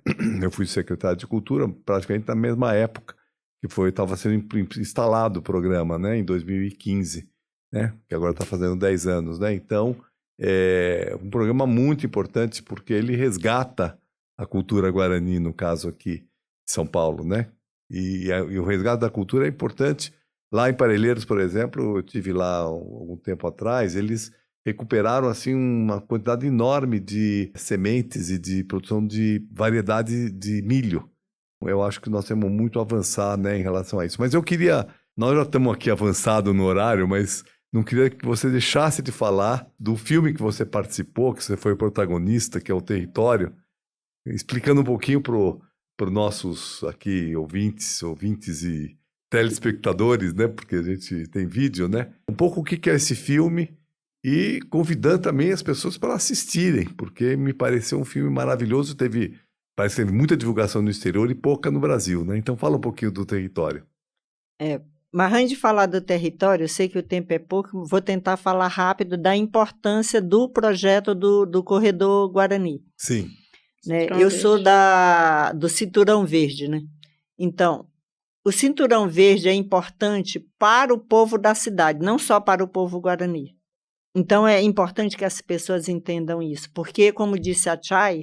[SPEAKER 1] Eu fui secretário de Cultura praticamente na mesma época que estava sendo instalado o programa, né? Em 2015, né? Que agora está fazendo 10 anos, né? Então, é um programa muito importante porque ele resgata a cultura guarani, no caso aqui, São Paulo, né? E o resgate da cultura é importante Lá em Parelheiros, por exemplo, eu tive lá algum tempo atrás, eles recuperaram assim uma quantidade enorme de sementes e de produção de variedade de milho. Eu acho que nós temos muito a avançar, né, em relação a isso. Mas nós já estamos aqui avançado no horário, mas não queria que você deixasse de falar do filme que você participou, que você foi protagonista, que é O Território, explicando um pouquinho para os nossos aqui ouvintes e telespectadores, né, porque a gente tem vídeo, né, um pouco o que é esse filme e convidando também as pessoas para assistirem, porque me pareceu um filme maravilhoso, parece que teve muita divulgação no exterior e pouca no Brasil, né? Então fala um pouquinho do Território.
[SPEAKER 2] Mas antes de falar do Território, eu sei que o tempo é pouco, vou tentar falar rápido da importância do projeto do Corredor Guarani.
[SPEAKER 1] Sim.
[SPEAKER 2] Né? Eu sou do Cinturão Verde, né? Então, o Cinturão Verde é importante para o povo da cidade, não só para o povo Guarani. Então, é importante que as pessoas entendam isso, porque, como disse a Chay,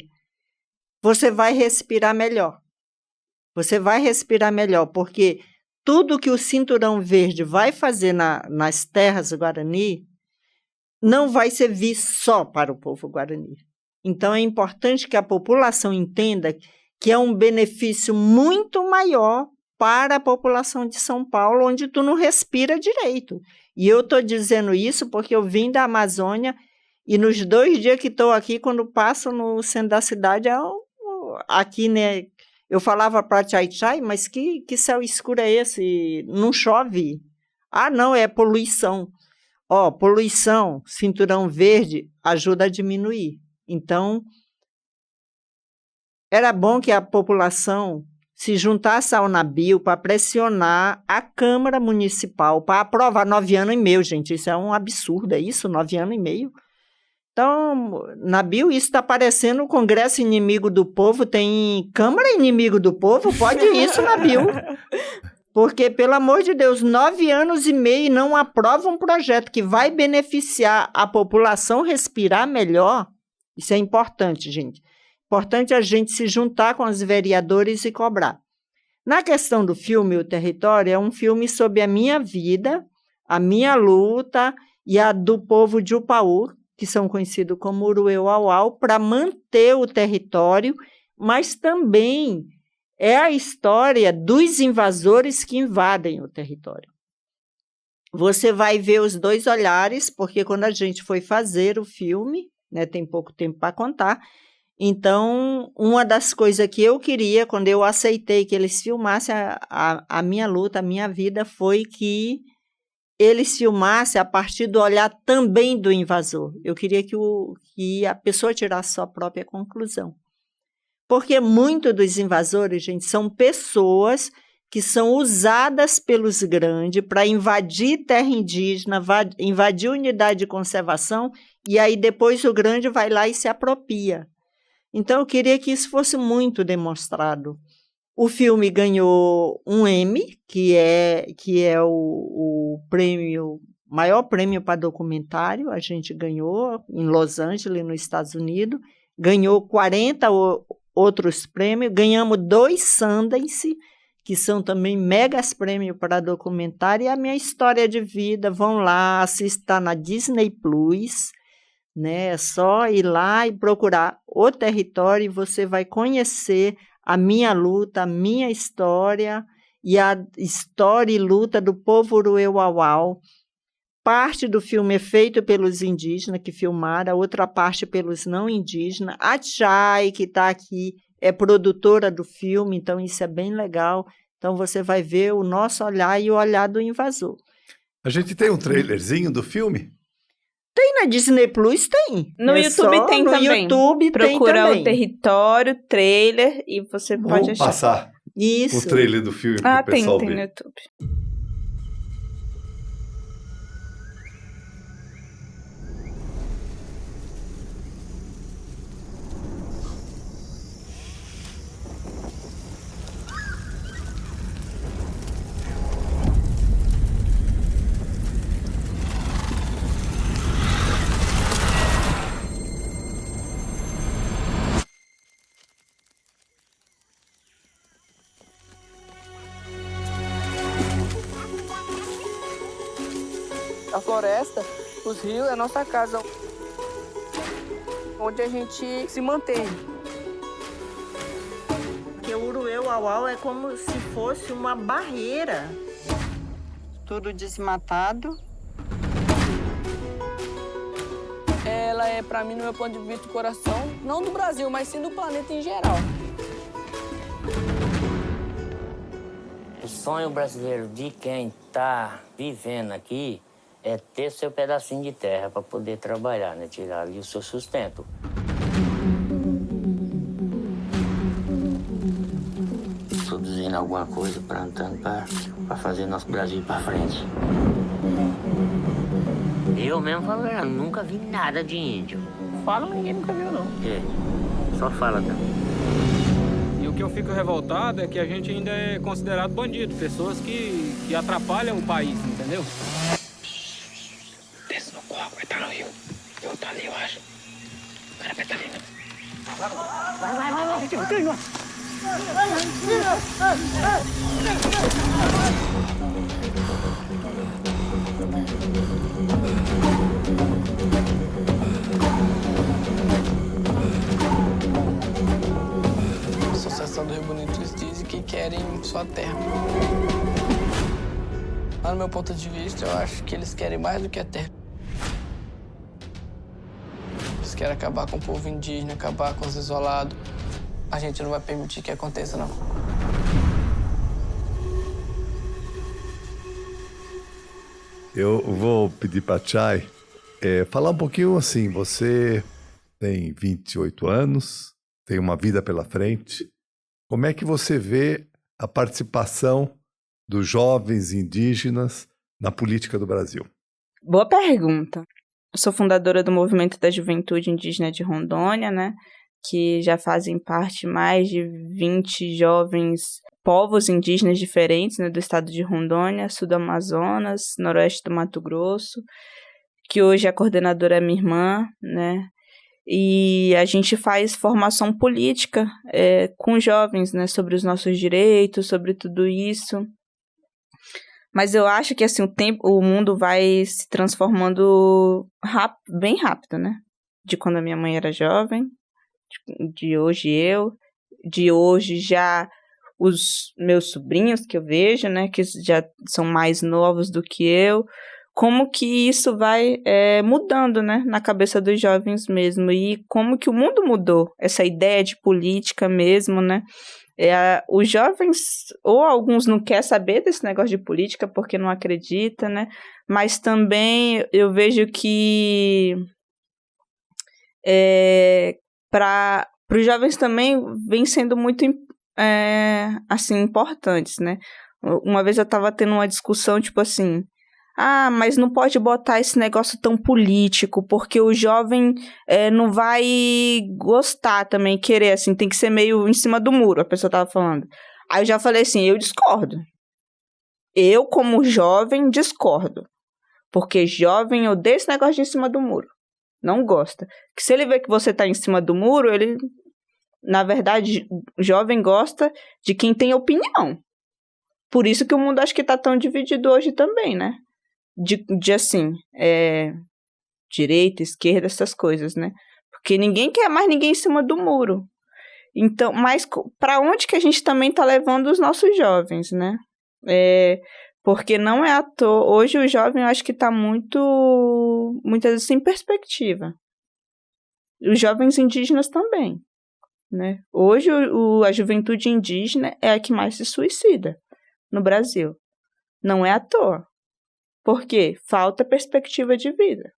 [SPEAKER 2] você vai respirar melhor. Você vai respirar melhor, porque tudo que o Cinturão Verde vai fazer nas terras Guarani não vai servir só para o povo Guarani. Então, é importante que a população entenda que é um benefício muito maior para a população de São Paulo, onde tu não respira direito. E eu estou dizendo isso porque eu vim da Amazônia e nos 2 dias que estou aqui, quando passo no centro da cidade, aqui, né? Eu falava para Chay, mas que céu escuro é esse? Não chove? Ah, não, é poluição. Poluição, Cinturão Verde ajuda a diminuir. Então, era bom que a população se juntasse ao Nabil para pressionar a Câmara Municipal para aprovar 9 anos e meio, gente. Isso é um absurdo, é isso? 9 anos e meio? Então, Nabil, isso está parecendo o Congresso Inimigo do Povo, tem Câmara Inimigo do Povo? Pode isso, Nabil. Porque, pelo amor de Deus, 9 anos e meio e não aprova um projeto que vai beneficiar a população respirar melhor. Isso é importante, gente. Importante a gente se juntar com os vereadores e cobrar. Na questão do filme O Território, é um filme sobre a minha vida, a minha luta e a do povo de Upaú, que são conhecidos como Uruê-Uauau, para manter o território, mas também é a história dos invasores que invadem o território. Você vai ver os 2 olhares, porque quando a gente foi fazer o filme, né, tem pouco tempo para contar, então, uma das coisas que eu queria, quando eu aceitei que eles filmassem a minha luta, a minha vida, foi que eles filmassem a partir do olhar também do invasor. Eu queria que a pessoa tirasse sua própria conclusão. Porque muitos dos invasores, gente, são pessoas que são usadas pelos grandes para invadir terra indígena, invadir unidade de conservação, e aí depois o grande vai lá e se apropria. Então, eu queria que isso fosse muito demonstrado. O filme ganhou um Emmy, que é o maior prêmio para documentário. A gente ganhou em Los Angeles, nos Estados Unidos. Ganhou 40 outros prêmios. Ganhamos 2 Sundance, que são também megas prêmios para documentário. E a minha história de vida, vão lá, assistam na Disney Plus. Né? É só ir lá e procurar O Território e você vai conhecer a minha luta, a minha história e a história e luta do povo Uruê-Uauau. Parte do filme é feito pelos indígenas que filmaram, a outra parte pelos não indígenas. A Chay, que está aqui, é produtora do filme, então isso é bem legal. Então você vai ver o nosso olhar e o olhar do invasor.
[SPEAKER 1] A gente tem um trailerzinho do filme?
[SPEAKER 2] Tem na Disney Plus, tem.
[SPEAKER 3] No YouTube tem também.
[SPEAKER 2] No YouTube
[SPEAKER 3] Procura
[SPEAKER 2] tem também.
[SPEAKER 3] O Território, trailer, e você pode
[SPEAKER 1] Vamos
[SPEAKER 3] achar.
[SPEAKER 1] Passar
[SPEAKER 2] Isso.
[SPEAKER 1] o trailer do filme para o pessoal
[SPEAKER 3] tem
[SPEAKER 1] ver.
[SPEAKER 3] no YouTube.
[SPEAKER 5] A floresta, os rios é a nossa casa, onde a gente se mantém.
[SPEAKER 2] Porque o Uruê-Uauau é como se fosse uma barreira. Tudo desmatado.
[SPEAKER 5] Ela é, pra mim, no meu ponto de vista, o coração, não do Brasil, mas sim do planeta em geral.
[SPEAKER 6] O sonho brasileiro de quem está vivendo aqui é ter seu pedacinho de terra para poder trabalhar, né? Tirar ali o seu sustento. Produzindo alguma coisa, plantando para fazer nosso Brasil ir para frente. Eu mesmo falo, eu nunca vi nada de índio.
[SPEAKER 5] Fala, ninguém nunca viu, não.
[SPEAKER 6] É, só fala também.
[SPEAKER 7] E o que eu fico revoltado é que a gente ainda é considerado bandido, pessoas que atrapalham o país, entendeu?
[SPEAKER 5] Desce no coco, vai estar no rio. Eu tô ali, eu acho. O cara vai estar ali, né? Vai. A Associação do Rio Bonito dizem que querem sua terra. Mas, no meu ponto de vista, eu acho que eles querem mais do que a terra. Eles querem acabar com o povo indígena, acabar com os isolados. A gente não vai permitir que aconteça, não.
[SPEAKER 1] Eu vou pedir para a Chay falar um pouquinho assim. Você tem 28 anos, tem uma vida pela frente. Como é que você vê a participação dos jovens indígenas na política do Brasil?
[SPEAKER 3] Boa pergunta. Eu sou fundadora do Movimento da Juventude Indígena de Rondônia, né? Que já fazem parte mais de 20 jovens povos indígenas diferentes, né, do estado de Rondônia, sul do Amazonas, noroeste do Mato Grosso, que hoje a coordenadora é minha irmã, né? E a gente faz formação política com jovens, né, sobre os nossos direitos, sobre tudo isso. Mas eu acho que assim, o mundo vai se transformando bem rápido, né? De quando a minha mãe era jovem, de hoje já os meus sobrinhos que eu vejo, né, que já são mais novos do que eu, como que isso vai mudando, né, na cabeça dos jovens mesmo, e como que o mundo mudou, essa ideia de política mesmo, né, os jovens, ou alguns não querem saber desse negócio de política porque não acredita, né, mas também eu vejo que para os jovens também vem sendo muito assim, importantes, né? Uma vez eu estava tendo uma discussão, tipo assim, mas não pode botar esse negócio tão político, porque o jovem não vai gostar também, querer, assim, tem que ser meio em cima do muro, a pessoa estava falando. Aí eu já falei assim, eu discordo. Eu, como jovem, discordo. Porque jovem odeia esse negócio de em cima do muro. Não gosta. Que se ele vê que você tá em cima do muro, ele, na verdade, jovem gosta de quem tem opinião. Por isso que o mundo acho que tá tão dividido hoje também, né? De assim, direita, esquerda, essas coisas, né? Porque ninguém quer mais ninguém em cima do muro. Então, mas para onde que a gente também tá levando os nossos jovens, né? Porque não é à toa. Hoje o jovem eu acho que está muitas vezes sem perspectiva. Os jovens indígenas também, né? Hoje a juventude indígena é a que mais se suicida no Brasil. Não é à toa. Por quê? Falta perspectiva de vida.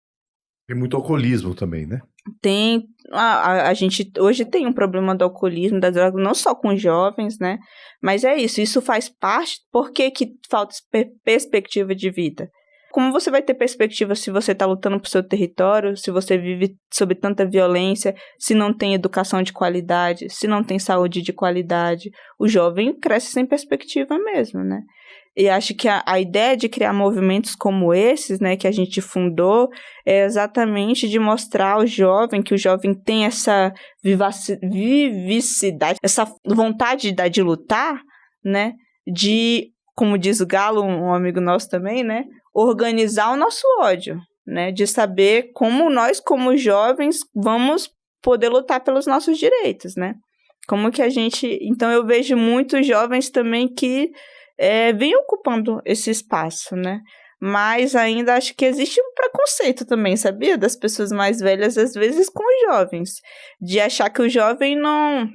[SPEAKER 1] Tem muito alcoolismo também, né?
[SPEAKER 3] Tem, a gente hoje tem um problema do alcoolismo, das drogas, não só com jovens, né? Mas isso faz parte. Por que falta perspectiva de vida? Como você vai ter perspectiva se você está lutando por seu território, se você vive sob tanta violência, se não tem educação de qualidade, se não tem saúde de qualidade? O jovem cresce sem perspectiva mesmo, né? E acho que a ideia de criar movimentos como esses, né, que a gente fundou, é exatamente de mostrar ao jovem que o jovem tem essa vivacidade, essa vontade de lutar, né, de como diz o Galo, um amigo nosso também, né? Organizar o nosso ódio, né? De saber como nós, como jovens, vamos poder lutar pelos nossos direitos, né? Como que a gente... Então, eu vejo muitos jovens também que vêm ocupando esse espaço, né? Mas ainda acho que existe um preconceito também, sabia? Das pessoas mais velhas, às vezes, com os jovens. De achar que o jovem não,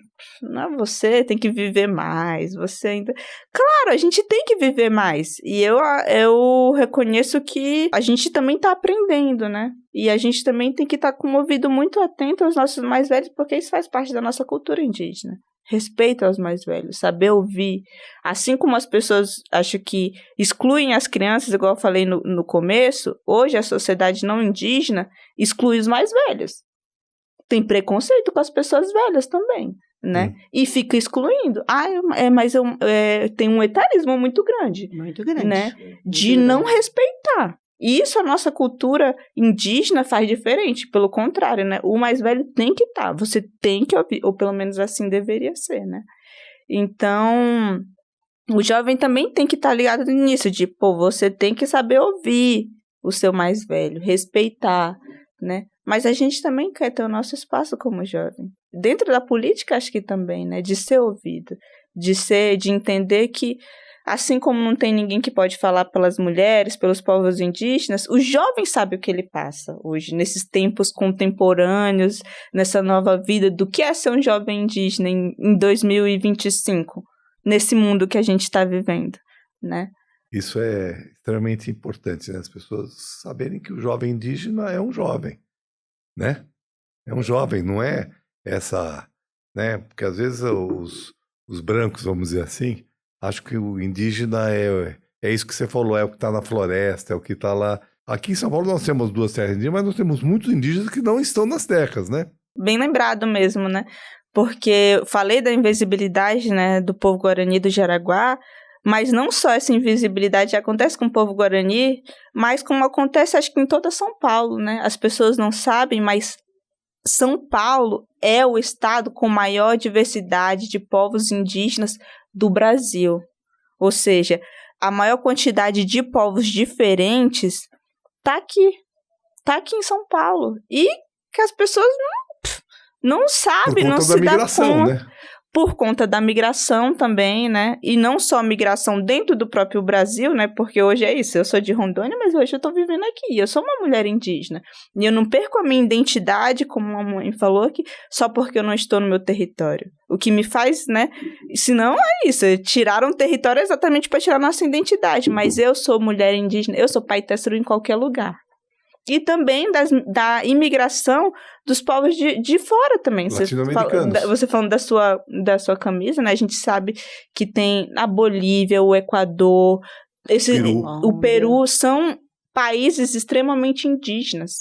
[SPEAKER 3] você tem que viver mais, você ainda... Claro, a gente tem que viver mais. E eu reconheço que a gente também está aprendendo, né? E a gente também tem que estar com o ouvido muito atento aos nossos mais velhos, porque isso faz parte da nossa cultura indígena. Respeito aos mais velhos, saber ouvir. Assim como as pessoas, acho que excluem as crianças, igual eu falei no começo, hoje a sociedade não indígena exclui os mais velhos. Tem preconceito com as pessoas velhas também, né? E fica excluindo. Mas tem um etarismo muito grande.
[SPEAKER 2] Muito grande.
[SPEAKER 3] Né? De não respeitar. E isso a nossa cultura indígena faz diferente, pelo contrário, né? O mais velho tem que estar, você tem que ouvir, ou pelo menos assim deveria ser, né? Então, o jovem também tem que estar ligado nisso, de, você tem que saber ouvir o seu mais velho, respeitar, né? Mas a gente também quer ter o nosso espaço como jovem. Dentro da política, acho que também, né? De ser ouvido, de entender que assim como não tem ninguém que pode falar pelas mulheres, pelos povos indígenas, o jovem sabe o que ele passa hoje, nesses tempos contemporâneos, nessa nova vida, do que é ser um jovem indígena em 2025, nesse mundo que a gente está vivendo, né?
[SPEAKER 1] Isso é extremamente importante, né? As pessoas saberem que o jovem indígena é um jovem, né? É um jovem, não é essa, né? Porque às vezes os brancos, vamos dizer assim, acho que o indígena é isso que você falou, é o que está na floresta, é o que está lá. Aqui em São Paulo nós temos 2 terras indígenas, mas nós temos muitos indígenas que não estão nas terras, né?
[SPEAKER 3] Bem lembrado mesmo, né? Porque eu falei da invisibilidade, né, do povo Guarani do Jaraguá, mas não só essa invisibilidade acontece com o povo Guarani, mas como acontece, acho que em toda São Paulo, né? As pessoas não sabem, mas São Paulo é o estado com maior diversidade de povos indígenas do Brasil. Ou seja, a maior quantidade de povos diferentes está aqui em São Paulo. E que as pessoas não sabem, não se dão conta. Né? Por conta da migração também, né? E não só migração dentro do próprio Brasil, né? Porque hoje é isso, eu sou de Rondônia, mas hoje eu tô vivendo aqui, eu sou uma mulher indígena. E eu não perco a minha identidade, como a mãe falou aqui, só porque eu não estou no meu território. O que me faz, né? Senão é isso, tiraram o território exatamente para tirar nossa identidade, mas eu sou mulher indígena, eu sou paitessero em qualquer lugar. E também da imigração dos povos de fora também. Você falando da sua camisa, né? A gente sabe que tem a Bolívia, o Equador, o Peru, são países extremamente indígenas.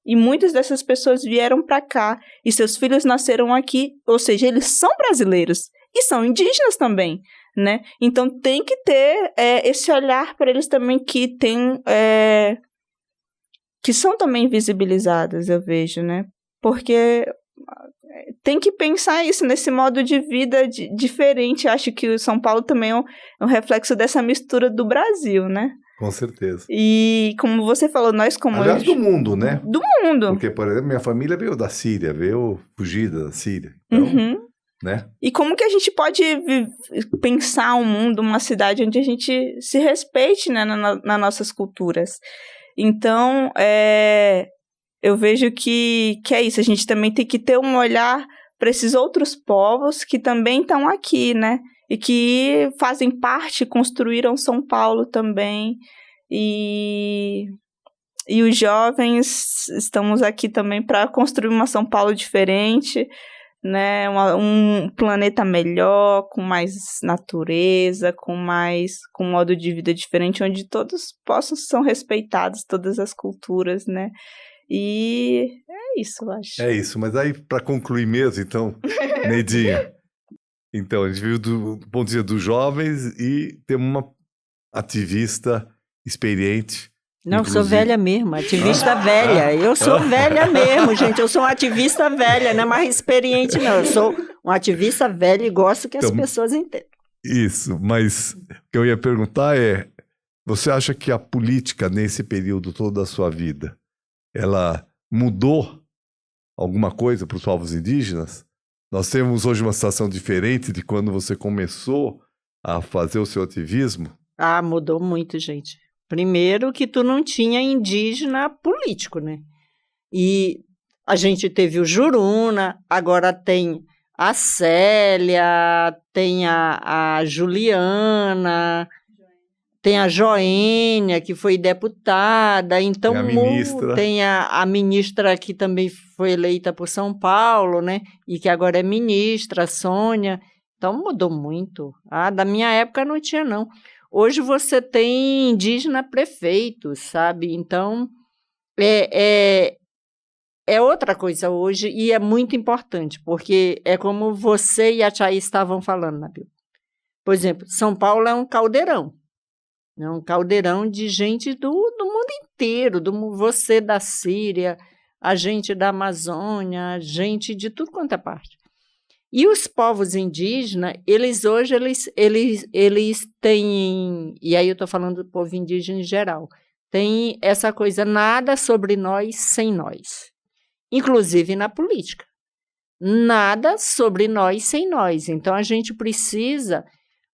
[SPEAKER 3] E muitas dessas pessoas vieram para cá e seus filhos nasceram aqui, ou seja, eles são brasileiros e são indígenas também, né? Então tem que ter esse olhar para eles também que tem... que são também visibilizadas, eu vejo, né? Porque tem que pensar isso, nesse modo de vida diferente. Acho que o São Paulo também é um reflexo dessa mistura do Brasil, né?
[SPEAKER 1] Com certeza.
[SPEAKER 3] E como você falou, nós como...
[SPEAKER 1] Aliás, do mundo, né?
[SPEAKER 3] Do mundo.
[SPEAKER 1] Porque, por exemplo, minha família veio da Síria, veio fugida da Síria. Então, né?
[SPEAKER 3] E como que a gente pode pensar um mundo, uma cidade onde a gente se respeite, né, nas nossas culturas? Então, eu vejo que é isso, a gente também tem que ter um olhar para esses outros povos que também estão aqui, né? E que fazem parte, construíram São Paulo também. E os jovens estamos aqui também para construir uma São Paulo diferente, né? Um planeta melhor, com mais natureza, com um modo de vida diferente, onde todos ser respeitados, todas as culturas, né? E é isso, eu acho.
[SPEAKER 1] É isso, mas aí para concluir mesmo, então, Neidinha, então a gente viu do ponto de vista dos jovens e temos uma ativista experiente.
[SPEAKER 2] Não, eu sou velha mesmo, ativista velha. Eu sou velha mesmo, gente. Eu sou uma ativista velha, não é mais experiente, não. Eu sou uma ativista velha e gosto que as pessoas entendam.
[SPEAKER 1] Isso, mas o que eu ia perguntar é, você acha que a política nesse período todo da sua vida, ela mudou alguma coisa para os povos indígenas? Nós temos hoje uma situação diferente de quando você começou a fazer o seu ativismo?
[SPEAKER 2] Ah, mudou muito, gente. Primeiro que tu não tinha indígena político, né? E a gente teve o Juruna, agora tem a Célia, tem a Juliana, tem a Joênia, que foi deputada, então
[SPEAKER 1] Tem a ministra.
[SPEAKER 2] tem a ministra que também foi eleita por São Paulo, né? E que agora é ministra, a Sônia. Então mudou muito. Ah, da minha época não tinha, não. Hoje você tem indígena prefeito, sabe? Então é outra coisa hoje e é muito importante, porque é como você e a Chay estavam falando, Nabil. Por exemplo, São Paulo é um caldeirão. É um caldeirão de gente do mundo inteiro, você da Síria, a gente da Amazônia, a gente de tudo quanto é parte. E os povos indígenas, eles hoje, eles têm, e aí eu estou falando do povo indígena em geral, tem essa coisa, nada sobre nós sem nós, inclusive na política. Nada sobre nós sem nós. Então, a gente precisa...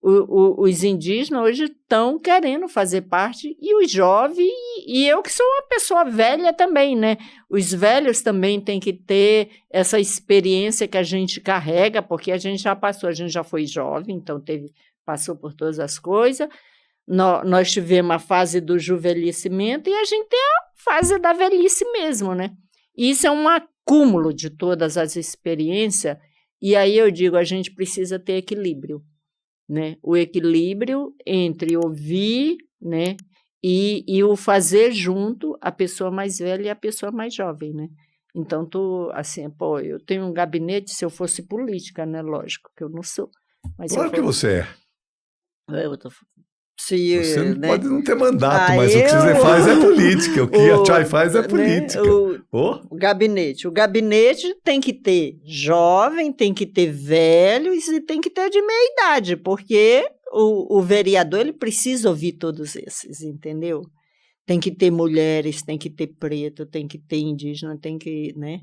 [SPEAKER 2] Os indígenas hoje estão querendo fazer parte, e os jovens, e eu que sou uma pessoa velha também, né? Os velhos também têm que ter essa experiência que a gente carrega, porque a gente já passou, a gente já foi jovem, então passou por todas as coisas. Nós tivemos a fase do juvenicimento e a gente tem a fase da velhice mesmo, né? E isso é um acúmulo de todas as experiências, e aí eu digo, a gente precisa ter equilíbrio. Né? O equilíbrio entre ouvir, né? e o fazer junto a pessoa mais velha e a pessoa mais jovem, né? Então, assim, eu tenho um gabinete, se eu fosse política, né? Lógico que eu não sou. Mas
[SPEAKER 1] claro que você é.
[SPEAKER 2] Eu tô... Você
[SPEAKER 1] não pode não ter mandato, mas o que você faz é política. O que a Chay faz é política.
[SPEAKER 2] O gabinete tem que ter jovem, tem que ter velhos e tem que ter de meia idade, porque o vereador ele precisa ouvir todos esses, entendeu? Tem que ter mulheres, tem que ter preto, tem que ter indígena, tem que, né?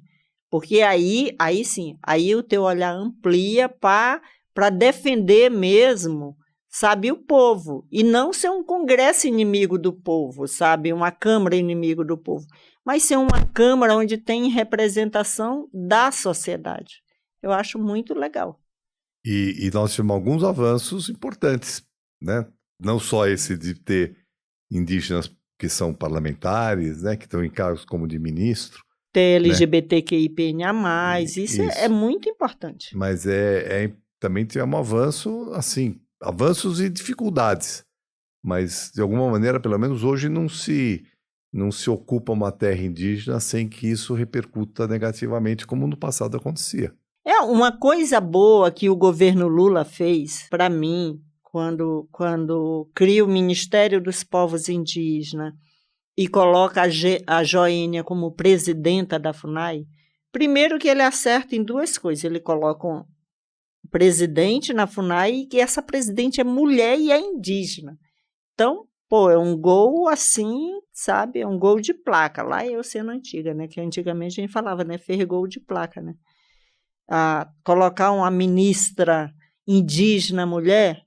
[SPEAKER 2] Porque aí sim, aí o teu olhar amplia para defender mesmo, sabe, o povo, e não ser um congresso inimigo do povo, sabe, uma câmara inimigo do povo, mas ser uma câmara onde tem representação da sociedade. Eu acho muito legal.
[SPEAKER 1] E nós tivemos alguns avanços importantes, né? Não só esse de ter indígenas que são parlamentares, né? Que estão em cargos como de ministro.
[SPEAKER 2] Ter LGBTQIA+, isso é muito importante.
[SPEAKER 1] Mas também tivemos um avanço, assim, avanços e dificuldades, mas de alguma maneira, pelo menos hoje, não se ocupa uma terra indígena sem que isso repercuta negativamente, como no passado acontecia.
[SPEAKER 2] Uma coisa boa que o governo Lula fez, para mim, quando cria o Ministério dos Povos Indígenas e coloca a Joênia como presidenta da FUNAI, primeiro que ele acerta em duas coisas, ele coloca presidente na FUNAI e que essa presidente é mulher e é indígena. Então, é um gol assim, sabe? É um gol de placa. Lá eu sendo antiga, né? Que antigamente a gente falava, né? Fez gol de placa, né? Colocar uma ministra indígena mulher,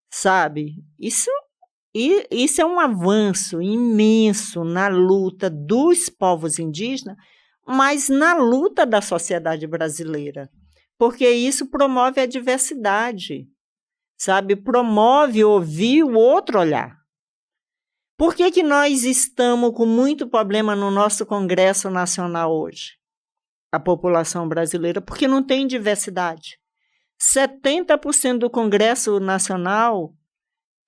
[SPEAKER 2] sabe? Isso é um avanço imenso na luta dos povos indígenas, mas na luta da sociedade brasileira. Porque isso promove a diversidade, sabe? Promove ouvir o outro olhar. Por que nós estamos com muito problema no nosso Congresso Nacional hoje? A população brasileira, porque não tem diversidade. 70% do Congresso Nacional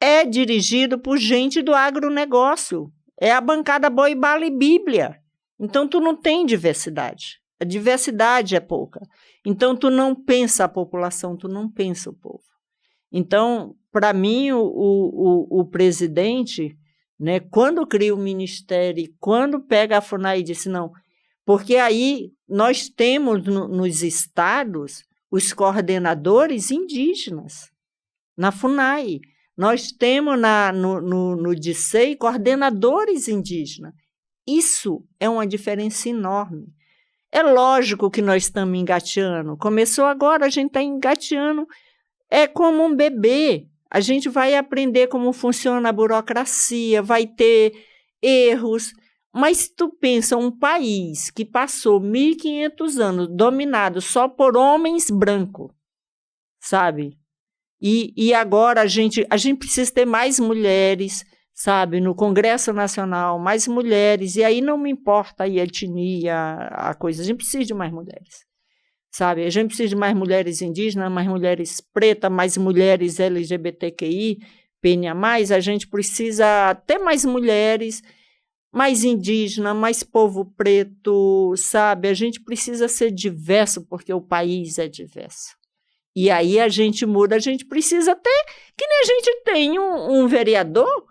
[SPEAKER 2] é dirigido por gente do agronegócio. É a bancada boi, bala e bíblia. Então, tu não tem diversidade. A diversidade é pouca. Então, tu não pensa a população, tu não pensa o povo. Então, para mim, o presidente, né, quando cria o ministério, quando pega a FUNAI e disse, não, porque aí nós temos nos estados os coordenadores indígenas. na FUNAI. Nós temos no DICEI coordenadores indígenas. Isso é uma diferença enorme. É lógico que nós estamos engateando. Começou agora, a gente está engateando. É como um bebê. A gente vai aprender como funciona a burocracia, vai ter erros. Mas tu pensa, um país que passou 1.500 anos dominado só por homens brancos, sabe? E agora a gente precisa ter mais mulheres, sabe? No Congresso Nacional, mais mulheres. E aí não me importa a etnia, a coisa. A gente precisa de mais mulheres, sabe? A gente precisa de mais mulheres indígenas, mais mulheres pretas, mais mulheres LGBTQI, PNA+. A gente precisa ter mais mulheres, mais indígena, mais povo preto, sabe? A gente precisa ser diverso, porque o país é diverso. E aí a gente muda, a gente precisa ter, que nem a gente tem um vereador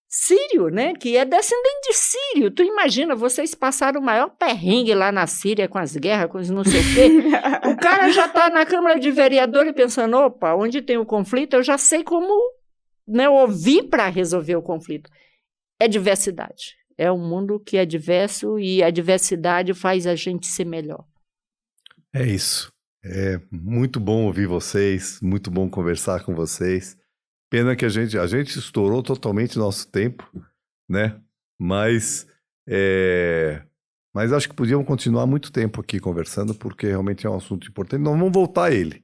[SPEAKER 2] sírio, né? Que é descendente de sírio. Tu imagina, vocês passaram o maior perrengue lá na Síria com as guerras, com os não sei o quê. O cara já está na Câmara de Vereador e pensando, opa, onde tem o conflito, eu já sei como, né, ouvir para resolver o conflito. É diversidade. É um mundo que é diverso e a diversidade faz a gente ser melhor.
[SPEAKER 1] É isso. É muito bom ouvir vocês, muito bom conversar com vocês. Pena que a gente estourou totalmente nosso tempo, né? Mas acho que podíamos continuar muito tempo aqui conversando, porque realmente é um assunto importante. Nós vamos voltar a ele,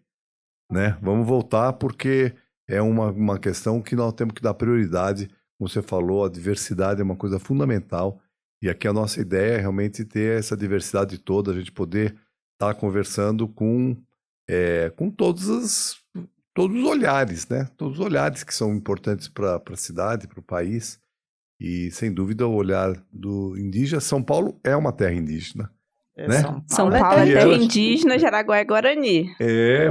[SPEAKER 1] né? Vamos voltar porque é uma questão que nós temos que dar prioridade. Como você falou, a diversidade é uma coisa fundamental. E aqui a nossa ideia é realmente ter essa diversidade toda, a gente poder estar conversando com todos os olhares, né? Todos os olhares que são importantes para a cidade, para o país. E, sem dúvida, o olhar do indígena. São Paulo é uma terra indígena, né?
[SPEAKER 3] São Paulo é terra indígena, Jaraguá é Guarani.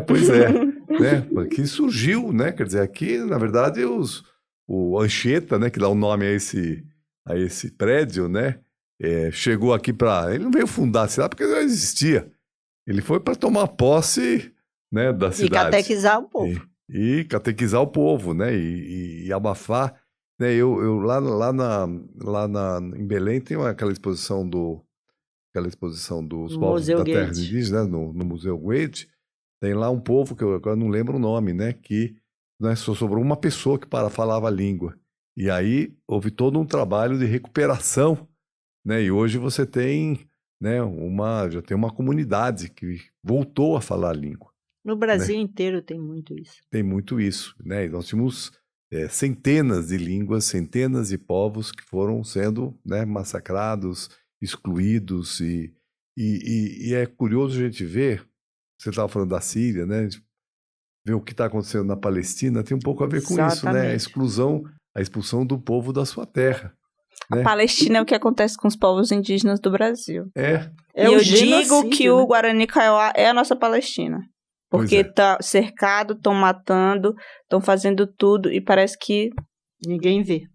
[SPEAKER 1] Pois é. Né? Aqui surgiu, né? Quer dizer, aqui, na verdade, o Anchieta, né? Que dá o nome a esse prédio, né? Chegou aqui ele não veio fundar a cidade porque já existia. Ele foi para tomar posse, né, da cidade.
[SPEAKER 2] E catequizar o povo.
[SPEAKER 1] E catequizar o povo, né? E abafar. Né? Eu em Belém tem aquela exposição dos povos da terra indígena, né? no Museu Goethe. Tem lá um povo que eu agora não lembro o nome, né? Que, né, só sobrou uma pessoa que falava a língua. E aí houve todo um trabalho de recuperação, né? E hoje você tem, né, já tem uma comunidade que voltou a falar a língua.
[SPEAKER 2] No Brasil,
[SPEAKER 1] né?
[SPEAKER 2] inteiro tem muito isso.
[SPEAKER 1] Tem muito isso, né? E nós tínhamos centenas de línguas, centenas de povos que foram sendo, né, massacrados, excluídos. E é curioso a gente ver, você estava falando da Síria, né? Ver o que está acontecendo na Palestina, tem um pouco a ver com isso, né? A expulsão do povo da sua terra. Né?
[SPEAKER 3] A Palestina é o que acontece com os povos indígenas do Brasil.
[SPEAKER 1] E
[SPEAKER 3] eu digo que o Guarani Kaiowá é a nossa Palestina. Porque tá cercado, estão matando, estão fazendo tudo e parece que
[SPEAKER 2] ninguém vê.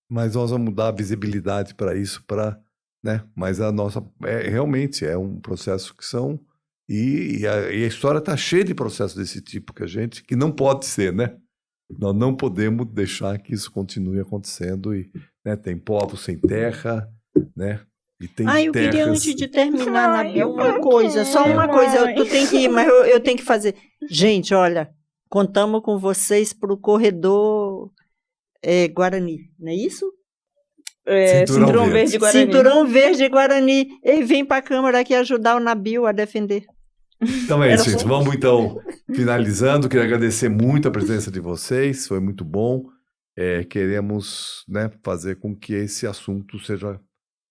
[SPEAKER 1] Mas nós vamos dar visibilidade para isso, né? Mas a nossa realmente é um processo que são e a história está cheia de processos desse tipo que não pode ser, né? Nós não podemos deixar que isso continue acontecendo e, né, tem povos sem terra, né? E tem
[SPEAKER 2] eu queria, antes de terminar, Nabil, só uma coisa, tu tem que ir, mas eu tenho que fazer. Gente, olha, contamos com vocês para o corredor Guarani, não é isso?
[SPEAKER 3] Cinturão Verde Guarani.
[SPEAKER 2] Cinturão Verde Guarani. E vem para a Câmara aqui ajudar o Nabil a defender.
[SPEAKER 1] Então é isso, gente. Vamos, então, finalizando. Queria agradecer muito a presença de vocês, foi muito bom. Queremos, né, fazer com que esse assunto seja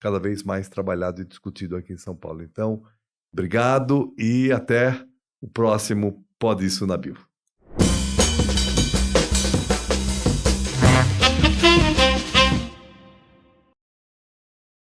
[SPEAKER 1] cada vez mais trabalhado e discutido aqui em São Paulo. Então, obrigado e até o próximo Pode Isso, Nabil.